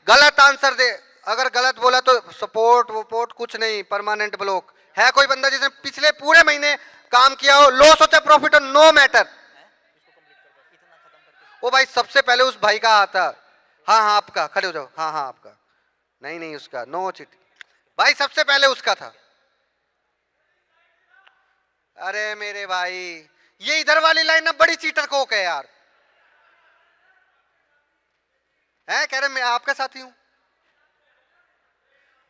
गलत आंसर दे, अगर गलत बोला तो सपोर्ट वोपोर्ट कुछ नहीं, परमानेंट ब्लॉक। है कोई बंदा जिसने पिछले पूरे महीने काम किया हो, लॉस हो चाहे प्रॉफिट हो, नो मैटर। ओ भाई सबसे पहले उस भाई का आता, हाँ आपका, खड़े हो जाओ, हाँ आपका, नहीं उसका, नो चिट भाई, सबसे पहले उसका था। अरे मेरे भाई ये इधर वाली लाइन अब बड़ी चीटर कोक है यार, है कह रहे मैं आपका साथी हूं।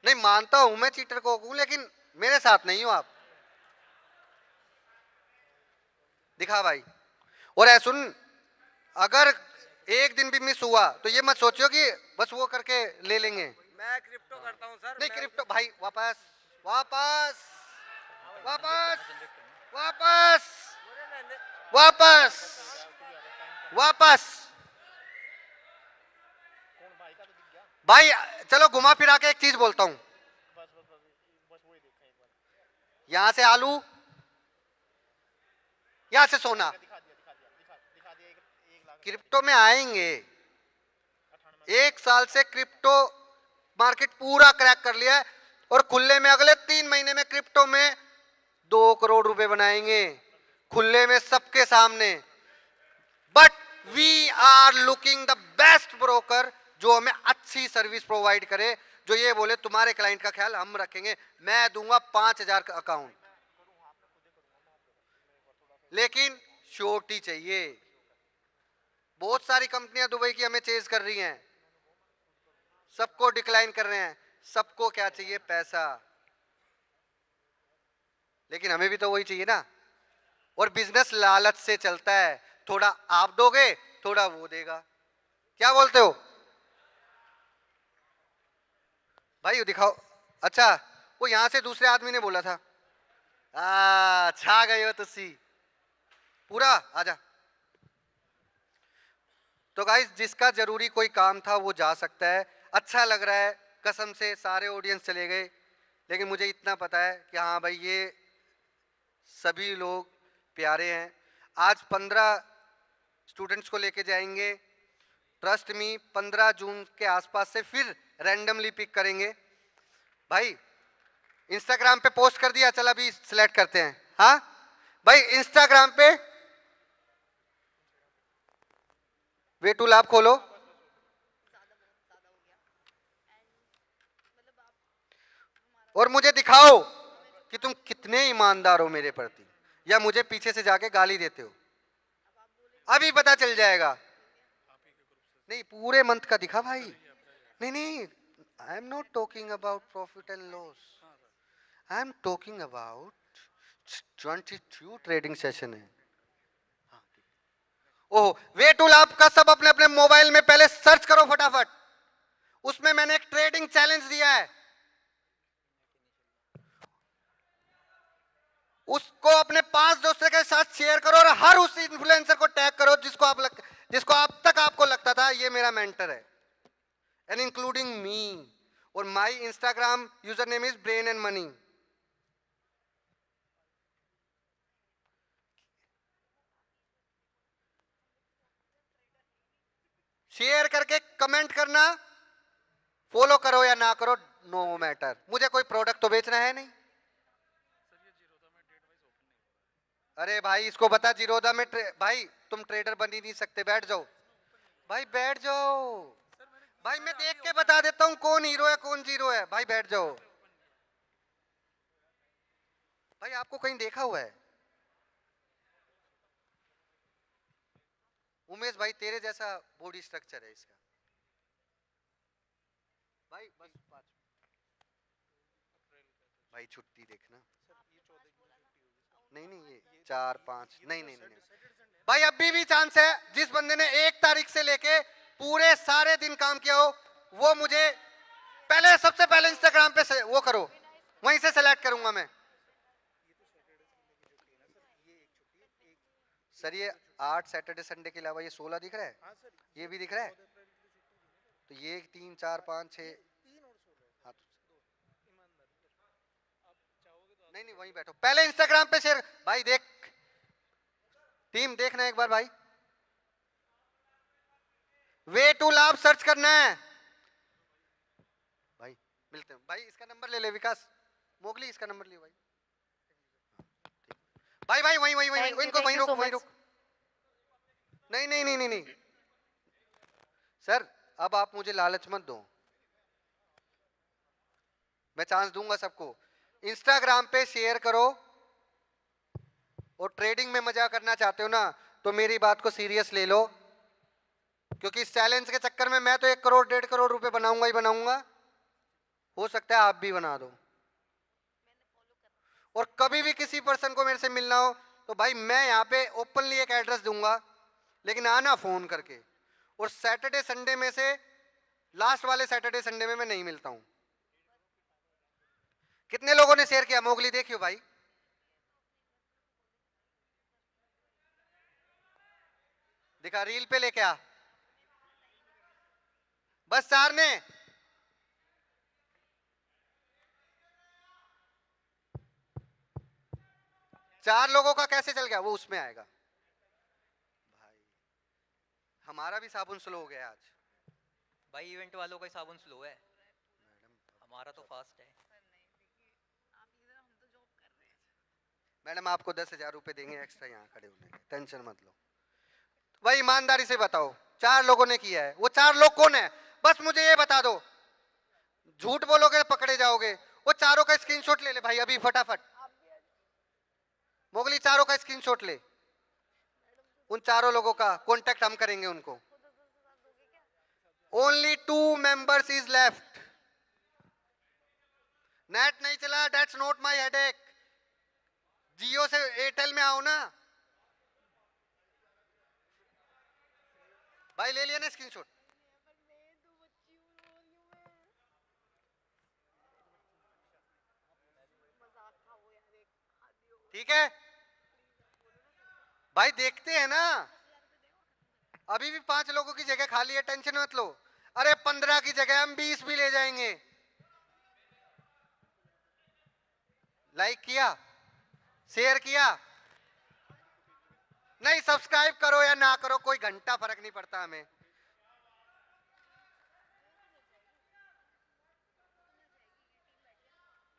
नहीं मानता हूं मैं चीटर कोक हूं, लेकिन मेरे साथ नहीं हो आप। दिखा भाई। और ऐ सुन, अगर एक दिन भी मिस हुआ तो ये मत सोचियो कि बस वो करके ले लेंगे। मैं क्रिप्टो करता हूं सर। नहीं क्रिप्टो भाई, वापस वापस वापस वापस वापस वापस भाई चलो घुमा फिरा के एक चीज बोलता हूं, यहां से आलू, यहां से सोना, क्रिप्टो में आएंगे। 1 साल से क्रिप्टो मार्केट पूरा क्रैक कर लिया है, और खुले में अगले 3 महीने में क्रिप्टो में 2 करोड़ रुपए बनाएंगे, खुले में सबके सामने। But we are looking the best broker जो हमें अच्छी सर्विस प्रोवाइड करे, जो ये बोले तुम्हारे क्लाइंट का ख्याल हम रखेंगे, मैं दूंगा 5,000 का अकाउंट, लेकिन श्योरिटी चाहिए। बहुत सारी कंपनियां दुबई की हमें चेज कर रही हैं, सबको डिक्लाइन कर रहे हैं, सबको क्या चाहिए? पैसा। लेकिन हमें भी तो वही चाहिए ना। और बिजनेस लालच से चलता है, थोड़ा आप दोगे थोड़ा वो देगा। क्या बोलते हो भाई? वो दिखाओ। अच्छा, वो यहां से दूसरे आदमी ने बोला था। छा गए हो तुसी पूरा। आजा। तो गाइस, जिसका जरूरी कोई काम था वो जा सकता है। अच्छा लग रहा है, कसम से सारे ऑडियंस चले गए, लेकिन मुझे इतना पता है कि हाँ भाई ये सभी लोग प्यारे हैं। आज 15 स्टूडेंट्स को लेके जाएंगे, ट्रस्ट मी 15 जून के आसपास से फिर रैंडमली पिक करेंगे। भाई इंस्टाग्राम पे पोस्ट कर दिया, चल अभी सिलेक्ट करते हैं। हाँ भाई, इंस्टाग्राम पे वे टूल आप खोलो और मुझे दिखाओ कि तुम कितने ईमानदार हो मेरे प्रति, या मुझे पीछे से जाके गाली देते हो। अभी पता चल जाएगा। नहीं, पूरे मंथ का दिखा भाई। नहीं नहीं, I am not talking about profit and loss, I am talking about 22 trading session है। ओह, वे टूल आपका सब अपने अपने मोबाइल में पहले सर्च करो फटाफट। उसमें मैंने एक ट्रेडिंग चैलेंज दिया है, उसको अपने 5 दोस्तों के साथ शेयर करो और हर उस इन्फ्लुएंसर को टैग करो जिसको अब तक आपको लगता था ये मेरा मेंटर है, एंड इंक्लूडिंग मी। और my Instagram user name is brain and money. Share करके कमेंट करना, फॉलो करो या ना करो, नो मैटर। मुझे कोई प्रोडक्ट तो बेचना है नहीं। अरे भाई, इसको बता जीरोधा में भाई तुम ट्रेडर बन ही नहीं सकते, बैठ जाओ भाई, बैठ जाओ भाई, मैं देख के बता देता हूं कौन हीरो है कौन जीरो है। भाई बैठ जाओ भाई, आपको कहीं देखा हुआ है? उमेश भाई तेरे जैसा बॉडी स्ट्रक्चर है इसका। भाई बस 5 भाई, छुट्टी देखना। नहीं नहीं, ये 4 5 नहीं नहीं नहीं भाई, अभी भी चांस है। जिस बंदे ने 1 तारीख से लेके पूरे सारे दिन काम किया हो, वो मुझे पहले सबसे पहले इंस्टाग्राम पे से वो करो, वहीं से सेलेक्ट करूंगा मैं। सर ये 8 सैटरडे संडे के अलावा ये 16 दिख रहा है, ये भी दिख रहा है, तो ये 3 4 5 6। नहीं नहीं, वहीं बैठो, पहले इंस्टाग्राम पे शेयर। भाई देख, टीम देखना एक बार भाई, वे टूल आप सर्च करना है भाई। मिलते हैं भाई, इसका नंबर ले ले विकास मोगली, इसका नंबर लियो भाई। भाई भाई वहीं वहीं वहीं इनको वहीं रोक, वहीं रोक। नहीं नहीं नहीं नहीं नहीं सर, अब आप मुझे लालच मत दो, मैं चांस दूंगा सबको। इंस्टाग्राम पे शेयर करो, और ट्रेडिंग में मजा करना चाहते हो ना, तो मेरी बात को सीरियस ले लो, क्योंकि इस चैलेंज के चक्कर में मैं तो 1 करोड़ 1.5 करोड़ रुपए बनाऊंगा ही बनाऊंगा, हो सकता है आप भी बना दो। और कभी भी किसी पर्सन को मेरे से मिलना हो तो भाई मैं यहाँ पे ओपनली एक एड्रेस दूंगा, लेकिन आना फोन करके। और सैटरडे संडे में से लास्ट वाले सैटरडे संडे में मैं नहीं मिलता हूं। कितने लोगों ने शेयर किया? मोगली देखियो भाई, दिखा, रील पे लेके आ, बस 4 ने। चार लोगों का कैसे चल गया? वो उसमें आएगा भाई। हमारा भी साबुन स्लो हो गया आज। भाई इवेंट वालों का ही साबुन स्लो है, हमारा तो फास्ट है। मैडम आपको 10,000 रुपए देंगे एक्स्ट्रा यहाँ खड़े होने के, टेंशन मत लो। भाई ईमानदारी से बताओ, 4 लोगों ने किया है, वो 4 लोग कौन है? बस मुझे ये बता दो। झूठ बोलोगे तो पकड़े जाओगे। वो चारों का स्क्रीनशॉट ले ले भाई अभी फटाफट। मोगली चारों का स्क्रीनशॉट ले, उन चारों लोगों का कांटेक्ट हम करेंगे उनको। Only 2 members is left. Net नहीं चला, दैट्स नॉट माय हेडेक। जियो से एयरटेल में आओ ना भाई। ले लिया ना स्क्रीनशॉट? ठीक है भाई, देखते हैं ना। अभी भी 5 लोगों की जगह खाली है, टेंशन मत लो। अरे 15 की जगह हम 20 भी ले जाएंगे। लाइक किया, शेयर किया, नहीं सब्सक्राइब करो या ना करो, कोई घंटा फर्क नहीं पड़ता हमें।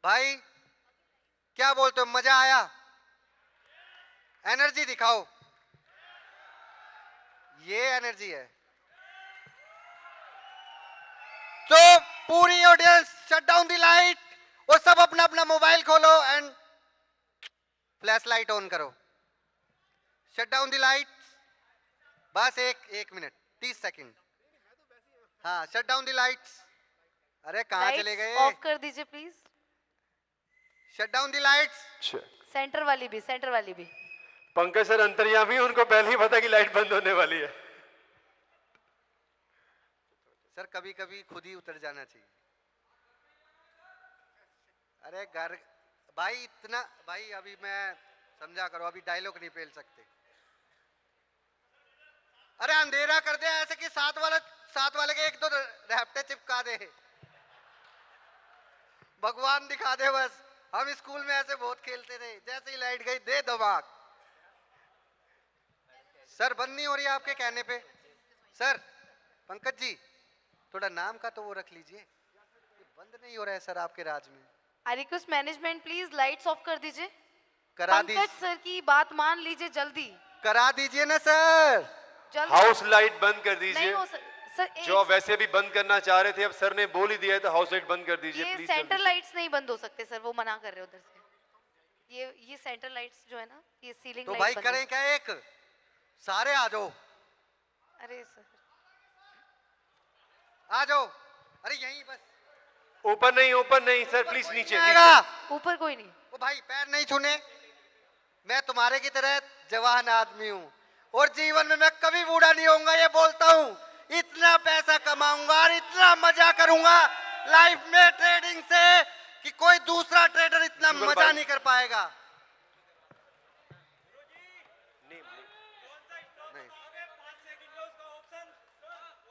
भाई क्या बोलते हो, मजा आया? एनर्जी दिखाओ, ये एनर्जी है। तो पूरी audience shut down the light और सब अपना अपना मोबाइल खोलो एंड फ्लैश लाइट ऑन करो। Shut down the light. बस एक मिनट 30 सेकंड। हाँ शट डाउन दी लाइट्स। अरे कहाँ चले गए? ऑफ कर दीजिए please. Shut down the lights. Centre वाली भी, सेंटर वाली भी। पंकज सर अंतर्यामी, उनको पहले ही पता कि लाइट बंद होने वाली है। सर कभी कभी खुद ही उतर जाना चाहिए। अरे घर भाई इतना, भाई अभी मैं समझा करो, अभी डायलॉग नहीं पेल सकते। अरे अंधेरा कर दे ऐसे कि साथ वाले के 1-2 रैप्टे चिपका दे, भगवान दिखा दे बस। हम स्कूल में ऐसे बहुत खेलते थे, जैसे ही लाइट गई दे धमाक। सर बंद नहीं हो रही है आपके कहने पे। सर पंकज जी थोड़ा नाम का तो वो रख लीजिए, ये बंद नहीं हो रहा है सर आपके राज में। I request management please lights off कर दीजिए। करा पंकज दीजिए, सर की बात मान लीजिए जल्दी करा दीजिए ना सर। जल्दी। हाउस लाइट बंद कर नहीं दीजिए। हो सर जो वैसे भी बंद करना चाह रहे थे, अब सर ने बोल ही दिया है तो हाउस लाइट बंद कर दीजिए ये प्लीज। सेंटर लाइट्स नहीं बंद हो सकते सर, वो मना कर रहे हैं उधर से। ये सेंटर लाइट्स जो है ना, ये सीलिंग तो लाइट भाई बंद करें क्या, एक सारे आ जाओ, अरे सर आ जाओ। अरे यहीं बस ऊपर नहीं सर, प्लीज नीचे आएगा। ऊपर कोई नहीं। ओ भाई पैर नहीं छूने। मैं तुम्हारे की तरह जवान आदमी हूँ और जीवन में मैं कभी बूढ़ा नहीं होऊंगा, ये बोलता हूँ। इतना पैसा कमाऊंगा और इतना मजा करूंगा लाइफ में ट्रेडिंग से कि कोई दूसरा ट्रेडर इतना मजा नहीं कर पाएगा। नहीं।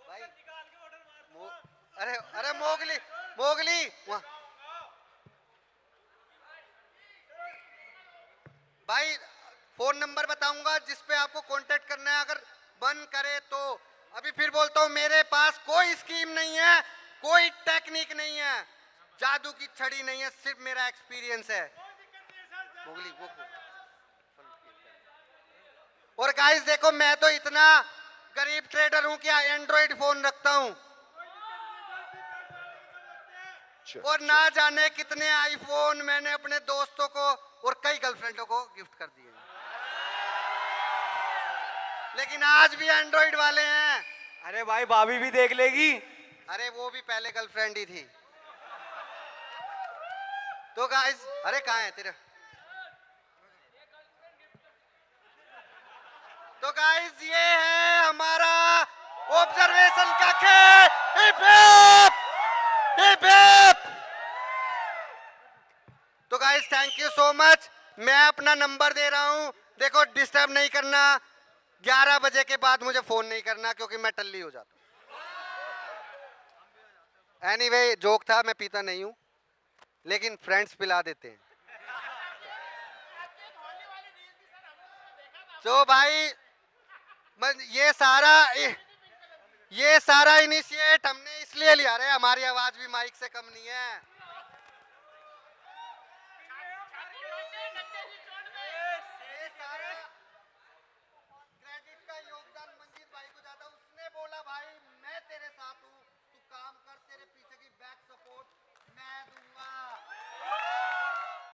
भाई अरे मोगली वहाँ भाई फोन नंबर बताऊंगा जिस पे आपको कांटेक्ट करना है, अगर बंद करे तो। अभी फिर बोलता हूँ, मेरे पास कोई स्कीम नहीं है, कोई टेक्निक नहीं है, जादू की छड़ी नहीं है, सिर्फ मेरा एक्सपीरियंस है। मोगली वो और गाइस देखो, मैं तो इतना गरीब ट्रेडर हूं कि एंड्रॉइड फोन रखता हूं और ना जाने कितने आईफोन मैंने अपने दोस्तों को और कई गर्लफ्रेंडों को गिफ्ट कर दिए, लेकिन आज भी एंड्रॉइड वाले हैं। अरे भाई भाभी भी देख लेगी। अरे वो भी पहले गर्लफ्रेंड ही थी। तो गाइस, अरे कहाँ है तेरा? तो गाइस ये है हमारा ऑब्जर्वेशन का खेल। Hip hip hip hip. तो guys thank you so much. मैं अपना नंबर दे रहा हूं, देखो डिस्टर्ब नहीं करना, 11 बजे के बाद मुझे फोन नहीं करना क्योंकि मैं टल्ली हो जाता हूं। एनीवे जोक था, मैं पीता नहीं हूं लेकिन फ्रेंड्स पिला देते हैं। तो भाई ये सारा इनिशिएट हमने इसलिए लिया रहे, हमारी आवाज भी माइक से कम नहीं है। भाई मैं तेरे साथ हूँ, तू काम कर,